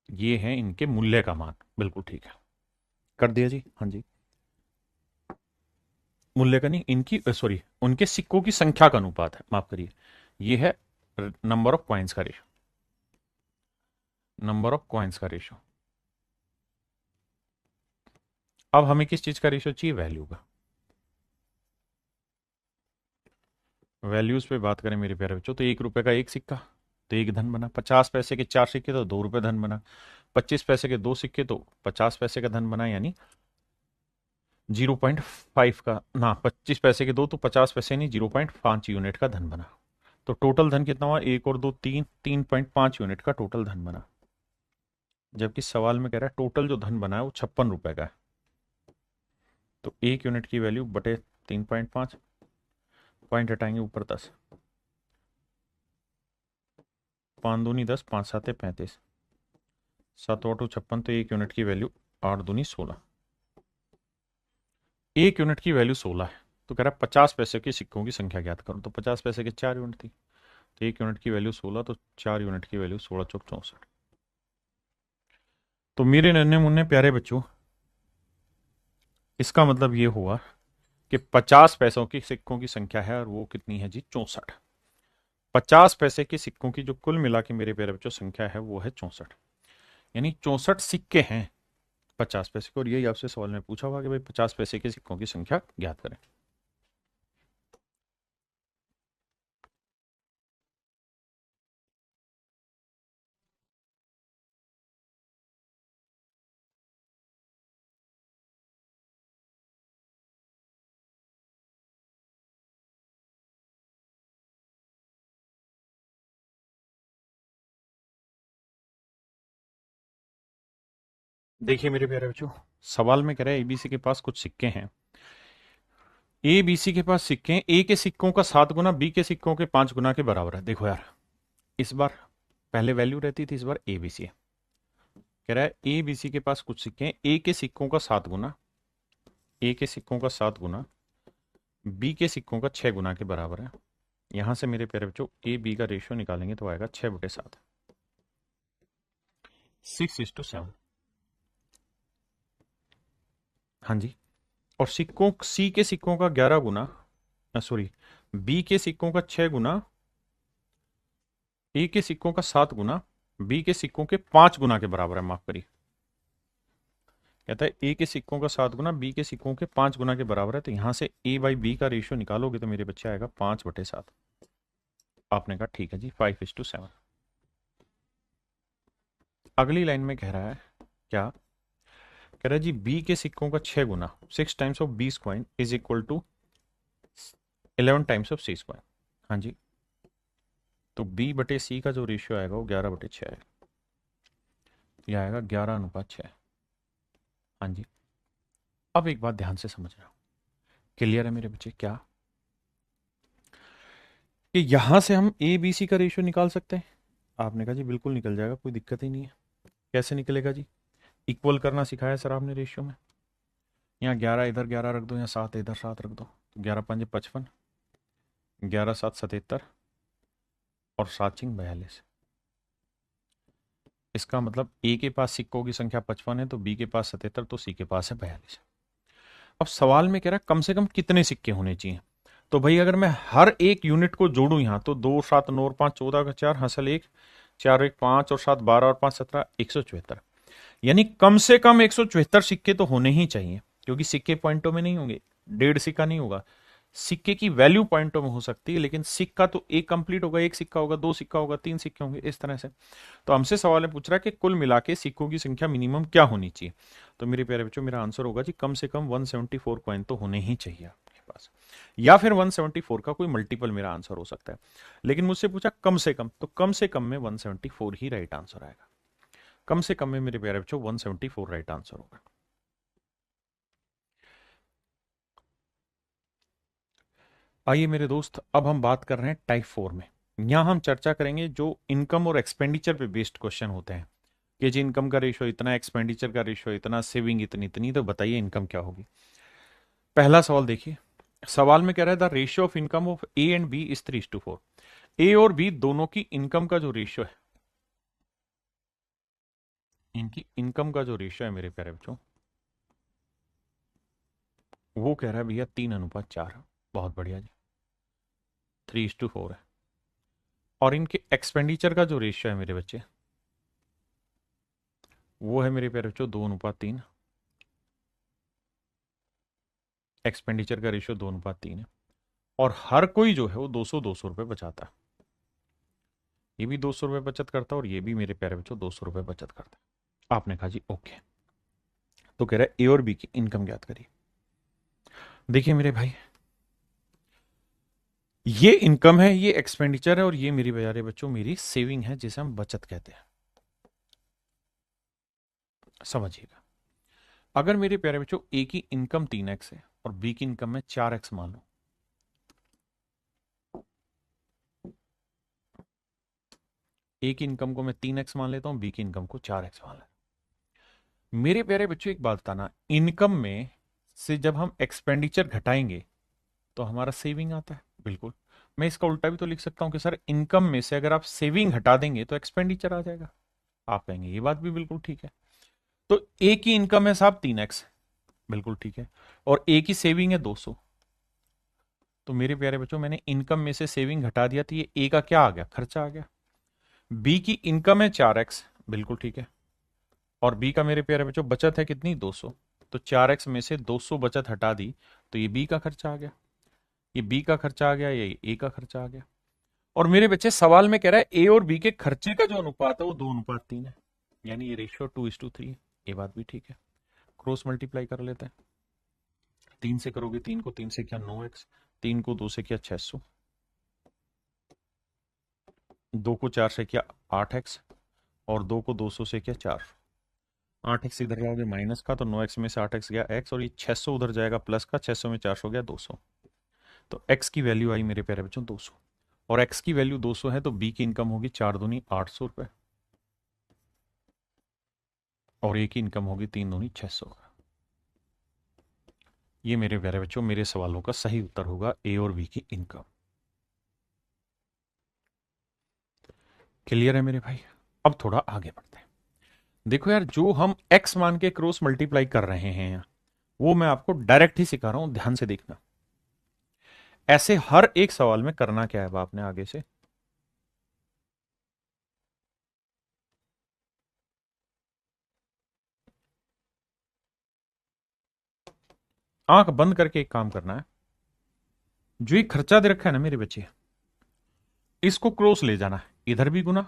ये है इनके मूल्य का मान। बिल्कुल ठीक है, कर दिया जी। हाँ जी, मूल्य का नहीं, इनकी सॉरी उनके सिक्कों की संख्या का अनुपात है, माफ करिए। ये है नंबर ऑफ कॉइन्स का रेशो। नंबर ऑफ कॉइन्स का रेशो। अब हमें किस चीज का रेशो चाहिए? वैल्यू का। वैल्यूज पे बात करें मेरे प्यारे बच्चों, तो 1 रुपए का एक सिक्का तो 1 धन बना, 50 पैसे के 4 सिक्के तो 2 रुपए धन बना, 25 पैसे के 2 सिक्के तो 50 पैसे का धन बना, यानी 0.5 का ना, 25 पैसे के 2 तो 50 पैसे नहीं, 0.5 यूनिट का धन बना। तो टोटल धन कितना हुआ? 1 और 2 3, 3.5 यूनिट का टोटल धन बना। जबकि सवाल में कह रहा है टोटल जो धन बना है वो 56 रुपए का है। तो 1 यूनिट की वैल्यू बटे 3.5, पॉइंट हटाएंगे ऊपर 10, 5 दूनी 10, 5 साते 35, 7 8 56, तो 1 यूनिट की वैल्यू 8 दूनी 16। 1 यूनिट की वैल्यू 16 है। तो कह रहा है 50 पैसे के सिक्कों की संख्या ज्ञात करो। तो 50 पैसे के 4 यूनिट थी, तो 1 यूनिट की वैल्यू 16, तो 4 यूनिट की वैल्यू 16 चौक 64। तो मेरे नन्हे मुन्ने प्यारे बच्चों, इसका मतलब ये हुआ कि 50 पैसों की सिक्कों की संख्या है, और वो कितनी है जी? 64। 50 पैसे के सिक्कों की जो कुल मिला के मेरे प्यारे बच्चों संख्या है वो है 64। यानी 64 सिक्के हैं 50 पैसे के। और यही आपसे सवाल में पूछा हुआ कि भाई 50 पैसे के सिक्कों की संख्या ज्ञात करें। देखिए मेरे प्यारे बच्चों, सवाल में कह रहा है एबीसी के पास कुछ सिक्के हैं। ए बी सी के पास सिक्के हैं, ए के सिक्कों का 7 गुना बी के सिक्कों के 5 गुना के बराबर है। देखो यार, इस बार पहले वैल्यू रहती थी, इस बार ए बी सी है। कह रहा है ए बी सी के पास कुछ सिक्के हैं, ए के सिक्कों का 7 गुना, ए के सिक्कों का 7 गुना बी के सिक्कों का 6 गुना के बराबर है। यहां से मेरे प्यारे बच्चों ए बी का रेशियो निकालेंगे तो आएगा 6/7, 6:7। हाँ जी। और सिक्कों सी के सिक्कों का 11 गुना, सॉरी बी के सिक्कों का 6 गुना, ए के सिक्कों का 7 गुना, बी के सिक्कों के 5 गुना के बराबर है। माफ करिए, कहता है ए के सिक्कों का 7 गुना बी के सिक्कों के 5 गुना के बराबर है। तो यहां से ए बाई बी का रेशियो निकालोगे तो मेरे बच्चे आएगा 5/7। आपने कहा ठीक है जी, 5:7। अगली लाइन में कह रहा है क्या? कह रहा है जी बी के सिक्कों का 6 गुना, 6 times of B coin is equal to 11 times of C coin. हाँ जी। तो बी बटे सी का जो रेशियो आएगा वो 11/6 है। यह आएगा 11:6। हाँ जी। अब एक बात ध्यान से समझना, क्लियर है मेरे बच्चे क्या कि यहां से हम ए बी सी का रेशियो निकाल सकते हैं? आपने कहा जी बिल्कुल निकल जाएगा, कोई दिक्कत ही नहीं है। कैसे निकलेगा जी? इक्वल करना सिखाया सर आपने रेशियो में। यहाँ 11 इधर 11 रख दो, यहाँ 7 इधर 7 रख दो, 11 पंजे 55, 11 7 77 और 7 6 42। इसका मतलब ए के पास सिक्कों की संख्या 55 है, तो बी के पास 77, तो सी के पास है 42। अब सवाल में कह रहा है कम से कम कितने सिक्के होने चाहिए। तो भाई अगर मैं हर एक यूनिट को जोड़ूं यहां, तो 2 7 9 और 5 14 का 4 हासिल 1, 4 1 5 और 7 12 और 5 17 174। यानी कम से कम 174 सिक्के तो होने ही चाहिए, क्योंकि सिक्के पॉइंटों में नहीं होंगे, डेढ़ सिक्का नहीं होगा। सिक्के की वैल्यू पॉइंटों में हो सकती है, लेकिन सिक्का तो एक कंप्लीट होगा, एक सिक्का होगा, दो सिक्का होगा, तीन सिक्के होंगे, इस तरह से। तो हमसे सवाल में पूछ रहा है कि कुल मिला के सिक्कों की संख्या मिनिमम क्या होनी चाहिए। तो मेरे प्यारे बच्चों, मेरा आंसर होगा जी कम से कम 174 कॉइन तो होने ही चाहिए आपके पास, या फिर 174 का कोई मल्टीपल मेरा आंसर हो सकता है। लेकिन मुझसे पूछा कम से कम, तो कम से कम में 174 ही राइट आंसर आएगा। कम से कम में मेरे प्यारे बच्चों 174 राइट आंसर होगा। आइए मेरे दोस्त, अब हम बात कर रहे हैं टाइप 4 में। यहां हम चर्चा करेंगे जो इनकम और एक्सपेंडिचर पे बेस्ड क्वेश्चन होते हैं, कि जी इनकम का रेशियो इतना, एक्सपेंडिचर का रेशियो इतना, सेविंग इतनी इतनी, तो बताइए इनकम क्या होगी। पहला सवाल देखिए, सवाल में कह रहा है the ratio of income of A and B is 3:4। A और बी दोनों की इनकम का जो रेशियो है, इनकी इनकम का जो रेशियो है मेरे प्यारे बच्चों, वो कह रहा है भैया 3:4। बहुत बढ़िया जी, 3:4 है। और इनके एक्सपेंडिचर का जो रेशियो है मेरे बच्चे, वो है मेरे प्यारे बच्चों 2:3। एक्सपेंडिचर का रेशियो 2:3 है। और हर कोई जो है वो 200 रुपए बचाता है। ये भी 200 रुपए बचत करता है, और ये भी मेरे प्यारे बच्चों 200 रुपए बचत करता है। आपने कहा जी ओके। तो कह रहा है ए और बी की इनकम ज्ञात करिए। देखिए मेरे भाई, ये इनकम है, ये एक्सपेंडिचर है, और ये मेरी प्यारे बच्चों मेरी सेविंग है, जिसे हम बचत कहते हैं। समझिएगा, अगर मेरे प्यारे बच्चों ए की इनकम 3x है और बी की इनकम में 4x मान लो, ए की इनकम को मैं 3x मान लेता हूं, बी की इनकम को 4x मान लेता हूं। मेरे प्यारे बच्चों एक बात बताना, इनकम में से जब हम एक्सपेंडिचर घटाएंगे तो हमारा सेविंग आता है। बिल्कुल, मैं इसका उल्टा भी तो लिख सकता हूं कि सर इनकम में से अगर आप सेविंग हटा देंगे तो एक्सपेंडिचर आ जाएगा। आप कहेंगे ये बात भी बिल्कुल ठीक है। तो ए की इनकम है साहब 3x, बिल्कुल ठीक है, और ए की सेविंग है 200। तो मेरे प्यारे बच्चों, मैंने इनकम में से सेविंग घटा दिया, तो ये ए का क्या आ गया? खर्चा आ गया। बी की इनकम है 4x, बिल्कुल ठीक है, और बी का मेरे प्यारे बच्चों बचत है कितनी? 200। तो 4x में से 200 बचत हटा दी, तो ये बी का खर्चा आ गया। ये बी का खर्चा आ गया, ये ए का खर्चा आ गया। और मेरे बच्चे सवाल में कह रहा है ए और बी के खर्चे का जो अनुपात है वो 2:3 है, यानी ये रेशियो 2:3 है। ये बात भी ठीक है। क्रॉस मल्टीप्लाई कर लेते हैं। 3 से करोगे, 3 को 3 से किया 9x, 3 को 2 से किया 600, 2 को 4 से किया 8x, और 2 को 200 से किया 400। 8x इधर जाओगे माइनस का, तो 9x में से 8x गया x, और ये 600 उधर जाएगा प्लस का, 600 में 400 गया 200। तो x की वैल्यू आई मेरे प्यारे बच्चों 200, और x की वैल्यू 200 है, तो b की इनकम होगी 4 दूनी 800 रुपए, और a की इनकम होगी 3 दूनी 600। ये मेरे प्यारे बच्चों मेरे सवालों का सही उत्तर होगा, ए और बी की इनकम। क्लियर है मेरे भाई? अब थोड़ा आगे बढ़ते हैं। देखो यार, जो हम x मान के क्रॉस मल्टीप्लाई कर रहे हैं, वो मैं आपको डायरेक्ट ही सिखा रहा हूं, ध्यान से देखना। ऐसे हर एक सवाल में करना क्या है आपने आगे से, आंख बंद करके एक काम करना है। जो ये खर्चा दे रखा है ना मेरे बच्चे, इसको क्रॉस ले जाना है, इधर भी गुना,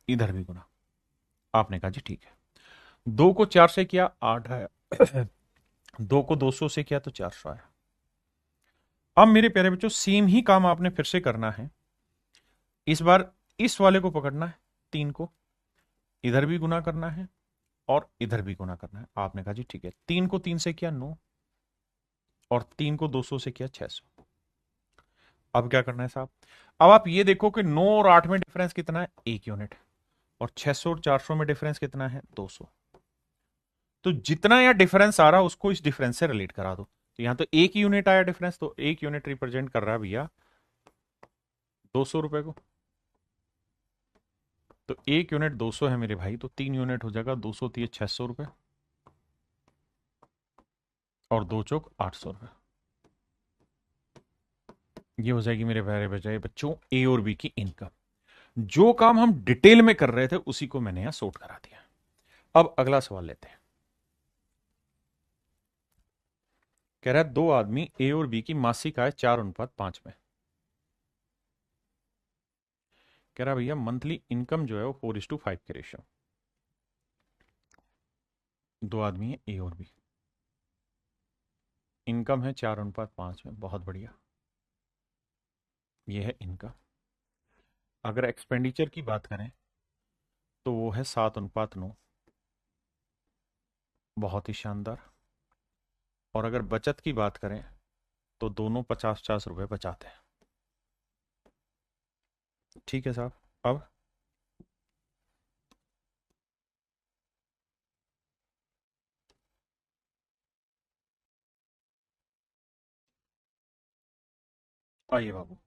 इधर भी गुना। आपने कहा जी ठीक है। 2 को 4 से किया 8 आया, 2 को 200 से किया तो 400 आया। अब मेरे प्यारे बच्चों सेम ही काम आपने फिर से करना है। इस बार इस वाले को पकड़ना है, 3 को इधर भी गुना करना है और इधर भी गुना करना है। आपने कहा जी ठीक है। 3 को 3 से किया 9, और 3 को 200 से किया 600। अब क्या करना है साहब? अब आप ये देखो कि 9 और 8 में डिफरेंस कितना है? 1 यूनिट। और 600 और 400 में डिफरेंस कितना है? 200। तो जितना यहां डिफरेंस आ रहा है उसको इस डिफरेंस से रिलेट करा दो। तो यहां तो 1 यूनिट आया डिफरेंस, तो 1 यूनिट रिप्रेजेंट कर रहा है भैया 200 रुपए को। तो 1 यूनिट 200 है मेरे भाई, तो 3 यूनिट हो जाएगा 200 3 600 रुपए, और 2 चौक 800 रुपए। ये हो जाएगी मेरे प्यारे बजाय बच्चों ए और बी की इनकम। जो काम हम डिटेल में कर रहे थे उसी को मैंने यहां सोट करा दिया। अब अगला सवाल लेते हैं। कह रहा है 2 आदमी ए और बी की मासिक आय 4:5 में। कह रहा भैया मंथली इनकम जो है वो 4:5 के रेशियो। 2 आदमी है ए और बी, इनकम है 4:5 में। बहुत बढ़िया, ये है इनकम। अगर एक्सपेंडिचर की बात करें तो वो है 7:9, बहुत ही शानदार। और अगर बचत की बात करें तो दोनों 50-50 रुपए बचाते हैं। ठीक है साहब। अब आइए बाबू,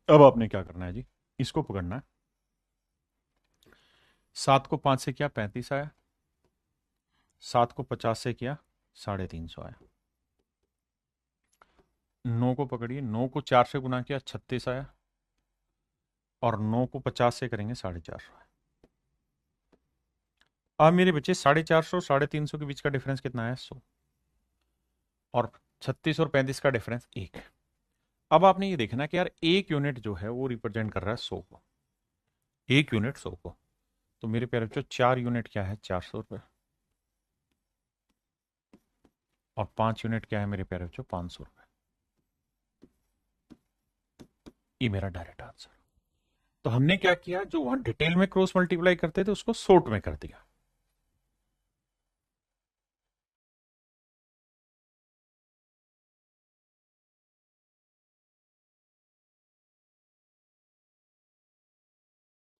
अब आपने क्या करना है जी? इसको पकड़ना है। 7 को 5 से किया 35 आया, 7 को 50 से किया 350 आया। 9 को पकड़िए, 9 को 4 से गुना किया 36 आया, और 9 को 50 से करेंगे 450 आया। अब मेरे बच्चे 450 350 के बीच का डिफरेंस कितना है? 100। और 36 और 35 का डिफरेंस 1। अब आपने ये देखना कि यार 1 यूनिट जो है वो रिप्रेजेंट कर रहा है 100 को। 1 यूनिट 100 को। तो मेरे प्यारे बच्चों 4 यूनिट क्या है? 400 रुपये। और 5 यूनिट क्या है मेरे प्यारे बच्चों? 500 रुपये। ये मेरा डायरेक्ट आंसर। तो हमने क्या किया, जो वहां डिटेल में क्रॉस मल्टीप्लाई करते थे उसको शॉर्ट में कर दिया।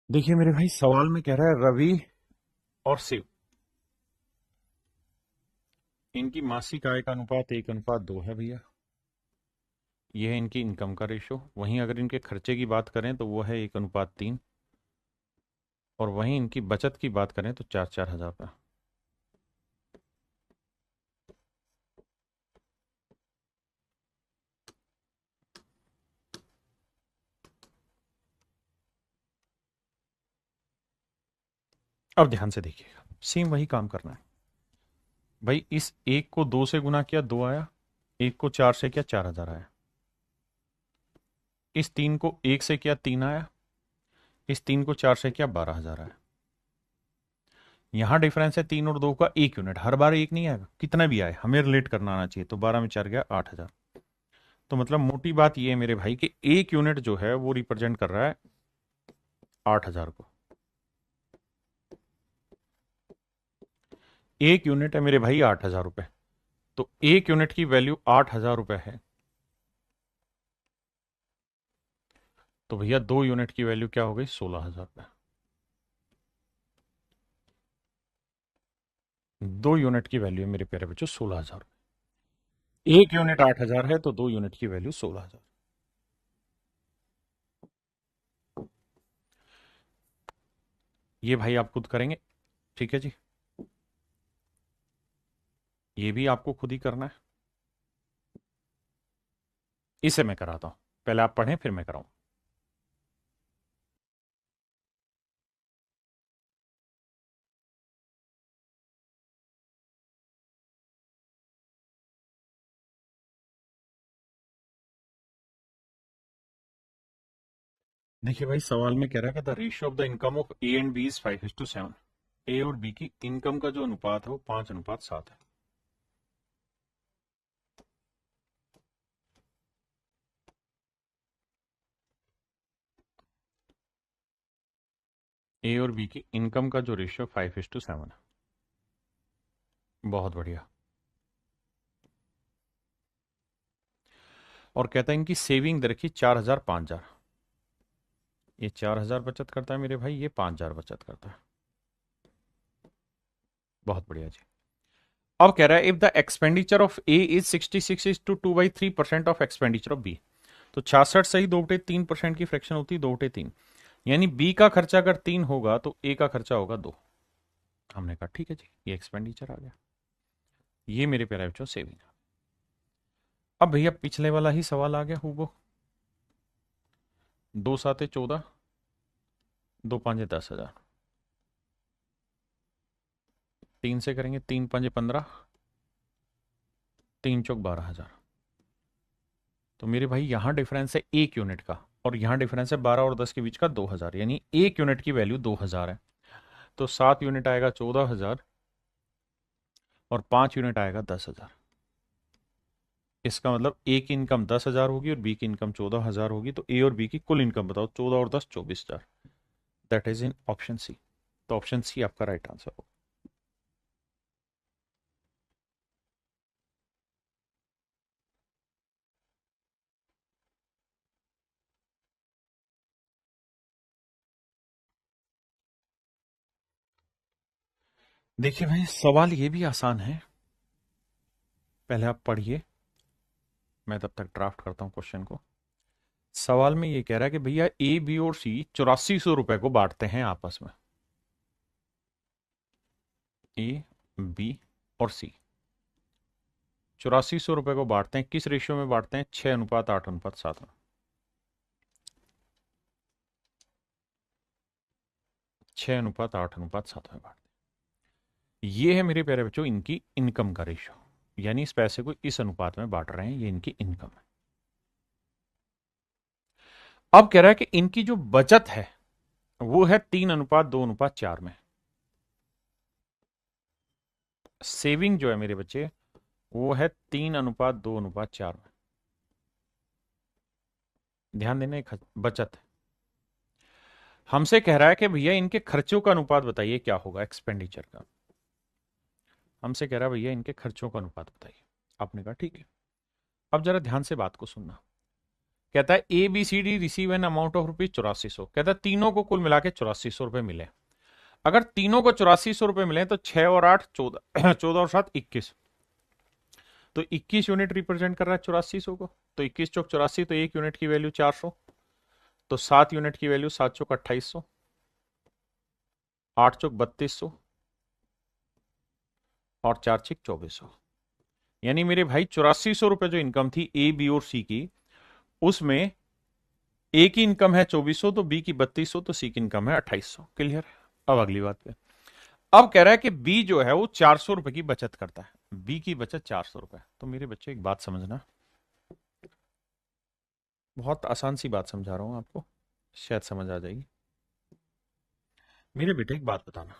देखिए मेरे भाई, सवाल में कह रहा है रवि और शिव, इनकी मासिक आय का अनुपात 1:2 है भैया। ये है इनकी इनकम का रेशो। वहीं अगर इनके खर्चे की बात करें तो वो है 1:3। और वहीं इनकी बचत की बात करें तो 4-4 हज़ार रुपया। अब ध्यान से देखिएगा, सेम वही काम करना है भाई। इस 1 को 2 से गुना किया 2 आया, 1 को 4 से किया 4 हज़ार आया। इस 3 को 1 से किया 3 आया, इस 3 को 4 से किया 12 हज़ार आया। यहां डिफरेंस है 3 और 2 का 1 यूनिट। हर बार एक नहीं आएगा, कितना भी आए हमें रिलेट करना आना चाहिए। तो 12 में 4 गया 8 हज़ार। तो मतलब मोटी बात यह है मेरे भाई कि 1 यूनिट जो है वो रिप्रेजेंट कर रहा है 8 हज़ार को। 1 यूनिट है मेरे भाई 8 हज़ार रुपए। तो 1 यूनिट की वैल्यू 8 हज़ार रुपए है। तो भैया 2 यूनिट की वैल्यू क्या हो गई? 16 हज़ार रुपए। 2 यूनिट की वैल्यू है मेरे प्यारे बच्चों 16 हज़ार। 1 यूनिट 8 हज़ार है, तो 2 यूनिट की वैल्यू 16 हज़ार। ये भाई आप खुद करेंगे, ठीक है जी। ये भी आपको खुद ही करना है। इसे मैं कराता हूं, पहले आप पढ़ें फिर मैं कराऊं। देखिए भाई, सवाल में कह रहा है कि the ratio of the income of A and B is 5:7। A और बी की इनकम का जो अनुपात है वो 5:7 है। ए और बी की इनकम का जो रेशियो 5:7 है। बहुत बढ़िया। और कहता है इनकी सेविंग दे रखी 4,000 5,000। ये 4,000 बचत करता है मेरे भाई, ये 5,000 बचत करता है। बहुत बढ़िया जी। अब कह रहा है if the expenditure of A is 66 is to 2/3% of expenditure of B. तो 66 सही 2/3% की फ्रैक्शन होती है 2/3, यानी बी का खर्चा अगर 3 होगा तो ए का खर्चा होगा 2। हमने कहा ठीक है जी, ये एक्सपेंडिचर आ गया, ये मेरे प्यारे बच्चों सेविंग। अब भैया पिछले वाला ही सवाल आ गया हूबो। 2 7 14, 2 5 10,000। 3 से करेंगे, 3 5 15, 3 चौक 12,000। तो मेरे भाई यहां डिफरेंस है 1 यूनिट का, और यहां डिफरेंस है 12 और 10 के बीच का 2,000, यानी 1 यूनिट की वैल्यू 2,000 है। तो 7 यूनिट आएगा 14,000, और 5 यूनिट आएगा 10,000। इसका मतलब ए की इनकम 10,000 होगी और बी की इनकम 14,000 होगी। तो ए और बी की कुल इनकम बताओ, 14 और 10 24,000। That is in option C. तो ऑप्शन सी आपका राइट आंसर होगा। देखिए भाई सवाल ये भी आसान है, पहले आप पढ़िए, मैं तब तक ड्राफ्ट करता हूं क्वेश्चन को। सवाल में ये कह रहा है कि भैया ए बी और सी 8400 रुपए को बांटते हैं आपस में। ए बी और सी 8400 रुपए को बांटते हैं, किस रेशियो में बांटते हैं? 6:8:7 में। 6:8:7 में बांटते हैं। ये है मेरे प्यारे बच्चों इनकी इनकम का रेशियो, यानी इस पैसे को इस अनुपात में बांट रहे हैं, ये इनकी इनकम है। अब कह रहा है कि इनकी जो बचत है वो है 3:2:4 में। सेविंग जो है मेरे बच्चे वो है 3:2:4 में। ध्यान देना, एक बचत है। हमसे कह रहा है कि भैया इनके खर्चों का अनुपात बताइए क्या होगा एक्सपेंडिचर का। हमसे कह रहा है भैया इनके खर्चों का अनुपात बताइए। आपने कहा ठीक है। अब जरा ध्यान से बात को सुनना। कहता है A B C D receive an amount of ₹8400। कहता है तीनों को कुल मिला के 8400 रुपए मिले। अगर तीनों को 8400 रुपए मिले तो 6 और 8 14, 14 और 7 21। तो 21 यूनिट रिप्रेजेंट कर रहा है 8400 को। तो 21 चौक 84, तो 1 यूनिट की वैल्यू 400। तो 7 यूनिट की वैल्यू 7 चौक 2800, 8 चौक 3200, और 4 छिक 2400। यानी मेरे भाई 8400 रुपए जो इनकम थी ए बी और सी की, उसमें ए की इनकम है 2400, तो बी की 3200, तो सी की इनकम है 2800। क्लियर? अब अगली बात पे। अब कह रहा है कि बी जो है वो 400 रुपए की बचत करता है। बी की बचत 400 रुपए। तो मेरे बच्चे एक बात समझना, बहुत आसान सी बात समझा रहा हूं आपको, शायद समझ आ जाएगी। मेरे बेटे एक बात बताना,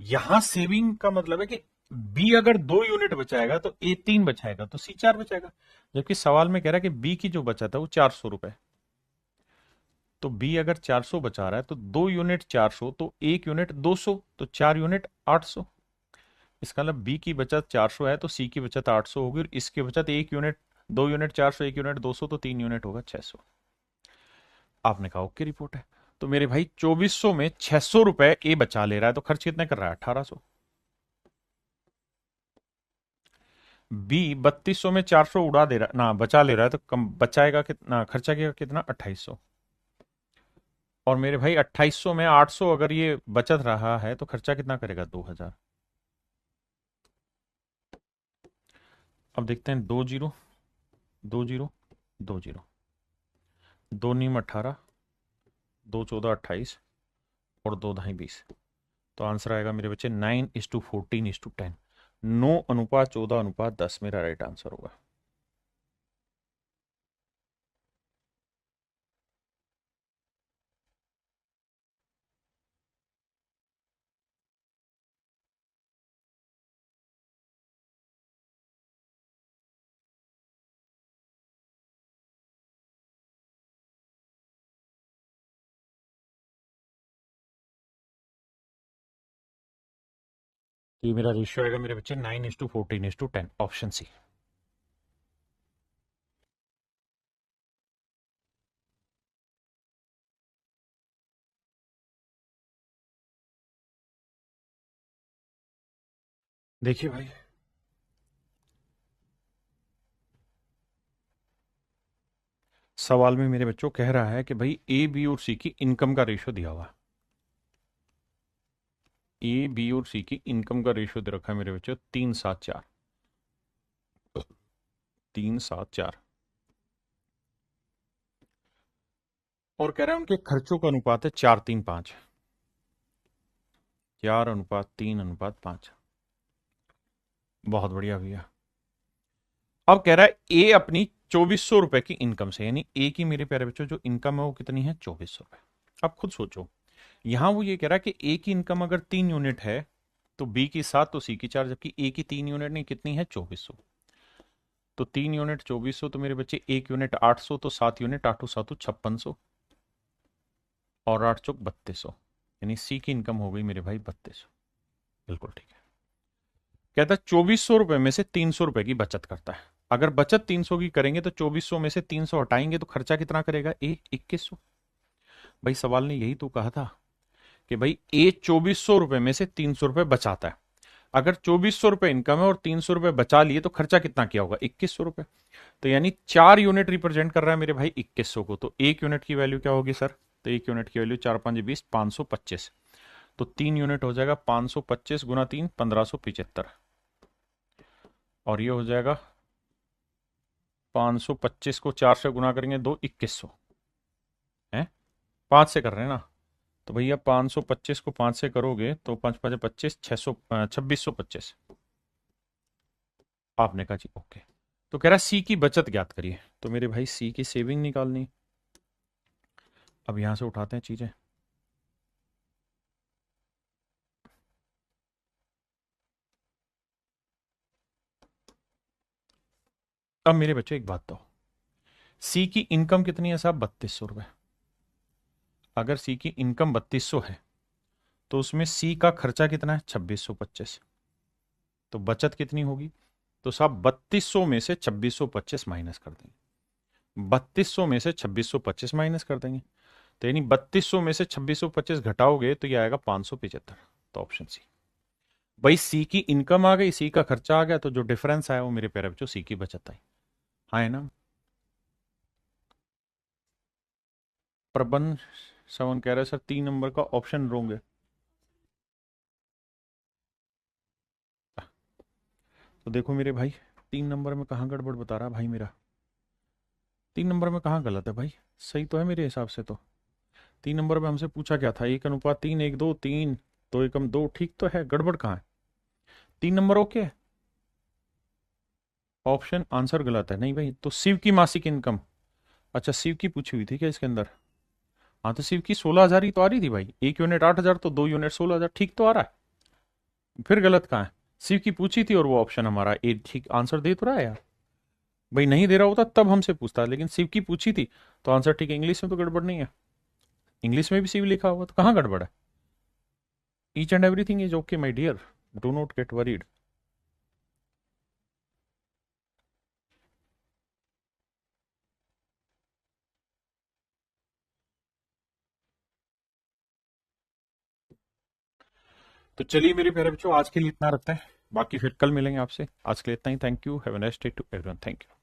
यहां सेविंग का मतलब है कि बी अगर 2 यूनिट बचाएगा तो ए 3 बचाएगा, तो सी 4 बचाएगा। जबकि सवाल में कह रहा है कि बी की जो बचत है वो 400 रुपए। तो बी अगर 400 बचा रहा है तो 2 यूनिट 400, तो 1 यूनिट 200, तो 4 यूनिट 800। इसका मतलब बी की बचत 400 है तो सी की बचत 800 होगी, और इसकी बचत 1 यूनिट 2 यूनिट 400, 1 यूनिट 200, तो 3 यूनिट होगा 600। आपने कहा ओके रिपोर्ट है। तो मेरे भाई 2400 में 600 रुपए ए बचा ले रहा है, तो खर्च कितने कर रहा है? 1800। बी 3200 में 400 उड़ा दे रहा ना, बचा ले रहा है, तो कम बचाएगा कितना, खर्चा किया कितना? 2800। और मेरे भाई 2800 में 800 अगर ये बचत रहा है तो खर्चा कितना करेगा? 2000। अब देखते हैं, 2 0 2 0 2 0, 2 9 18, 2 14 28, और 2 ढाई 20। तो आंसर आएगा मेरे बच्चे 9:14:10। 9:14:10 मेरा राइट आंसर होगा। तो ये मेरा रेशियो आएगा मेरे बच्चे 9:14:10, ऑप्शन सी। देखिए भाई, सवाल में मेरे बच्चों कह रहा है कि भाई ए बी और सी की इनकम का रेशियो दिया हुआ है। ए बी और सी की इनकम का रेशियो दे रखा है मेरे बच्चों 3-7-4। 3-7-4। और कह रहा है उनके खर्चों का अनुपात है 4-3-5। 4:3:5। बहुत बढ़िया भैया। अब कह रहा है ए अपनी 2400 रुपए की इनकम से, यानी ए की मेरे प्यारे बच्चों जो इनकम है वो कितनी है, 2400 रुपए। अब खुद सोचो, यहां वो ये कह रहा है कि ए की इनकम अगर 3 यूनिट है तो बी की 7 तो सी की 4, जबकि ए की 3 यूनिट नहीं, कितनी है, 2400। तो 3 यूनिट 2400, तो मेरे बच्चे 1 यूनिट 800, तो 7 यूनिट 8 7 5600 और 8 चौक 3200, यानी सी की इनकम हो गई मेरे भाई 3200। बिल्कुल ठीक है। कहता है 2400 रुपए में से 300 रुपए की बचत करता है। अगर बचत 300 की करेंगे तो 2400 में से 300 हटाएंगे तो खर्चा कितना करेगा, ए 2100। भाई सवाल ने यही तो कहा था कि भाई ए 2400 रुपए में से 300 रुपए बचाता है। अगर 2400 रुपए इनकम है और 300 रुपए बचा लिए तो खर्चा कितना किया होगा, 2100 रुपए। तो यानी 4 यूनिट रिप्रेजेंट कर रहा है मेरे भाई 2100 को। तो 1 यूनिट की वैल्यू क्या होगी सर, तो 1 यूनिट की वैल्यू 4×5=20, 525। तो 3 यूनिट हो जाएगा 525 गुना 3, 1575। और ये हो जाएगा 525 को 4 से गुना करेंगे 2, 2100 है। 5 से कर रहे हैं ना, तो भैया 525 को 5 से करोगे तो 5×5=25, 600, 2625। आपने कहा जी ओके। तो कह रहा सी की बचत ज्ञात करिए, तो मेरे भाई सी की सेविंग निकालनी। अब यहां से उठाते हैं चीजें। अब मेरे बच्चों एक बात तो, सी की इनकम कितनी है साहब, 3200 रुपए। अगर सी की इनकम 3200 है तो उसमें सी का खर्चा कितना है, 2625। तो बचत कितनी होगी, तो साहब 3200 में से 2625 माइनस कर देंगे। 3200 में से 2625 माइनस कर देंगे, तो यानी 3200 में से 2625 घटाओगे तो ये आएगा 575। तो ऑप्शन सी। भाई सी की इनकम आ गई, सी का खर्चा आ गया, तो जो डिफरेंस आया वो मेरे प्यारे बच्चों सी की बचत आई। हाँ है ना। प्रबंध सवन कह रहे हैं सर 3 नंबर का ऑप्शन रोंग है। तो देखो मेरे भाई, 3 नंबर में कहाँ गड़बड़ बता रहा भाई मेरा, 3 नंबर में कहाँ गलत है भाई, सही तो है मेरे हिसाब से। तो 3 नंबर में हमसे पूछा क्या था, 1:3, 1:2, 3, 2:2, ठीक तो है, गड़बड़ कहाँ है। 3 नंबर ओके है। ऑप्शन आंसर गलत है, नहीं भाई। तो शिव की मासिक इनकम, अच्छा शिव की पूछी हुई थी क्या इसके अंदर। हाँ तो शिव की 16,000 ही तो आ रही थी भाई, 1 यूनिट 8,000 तो 2 यूनिट 16,000, ठीक तो आ रहा है, फिर गलत कहाँ है। शिव की पूछी थी और वो ऑप्शन हमारा ए ठीक आंसर दे तो रहा है यार। भाई नहीं दे रहा होता तब हमसे पूछता, लेकिन शिव की पूछी थी तो आंसर ठीक है। इंग्लिश में तो गड़बड़ नहीं है, इंग्लिश में भी शिव लिखा हुआ तो कहाँ गड़बड़ है। Each and everything is okay my dear, do not get worried. तो चलिए मेरे प्यारे बच्चों, आज के लिए इतना रखते हैं, बाकी फिर कल मिलेंगे आपसे। आज के लिए इतना ही। Thank you, have a nice day to everyone, thank you.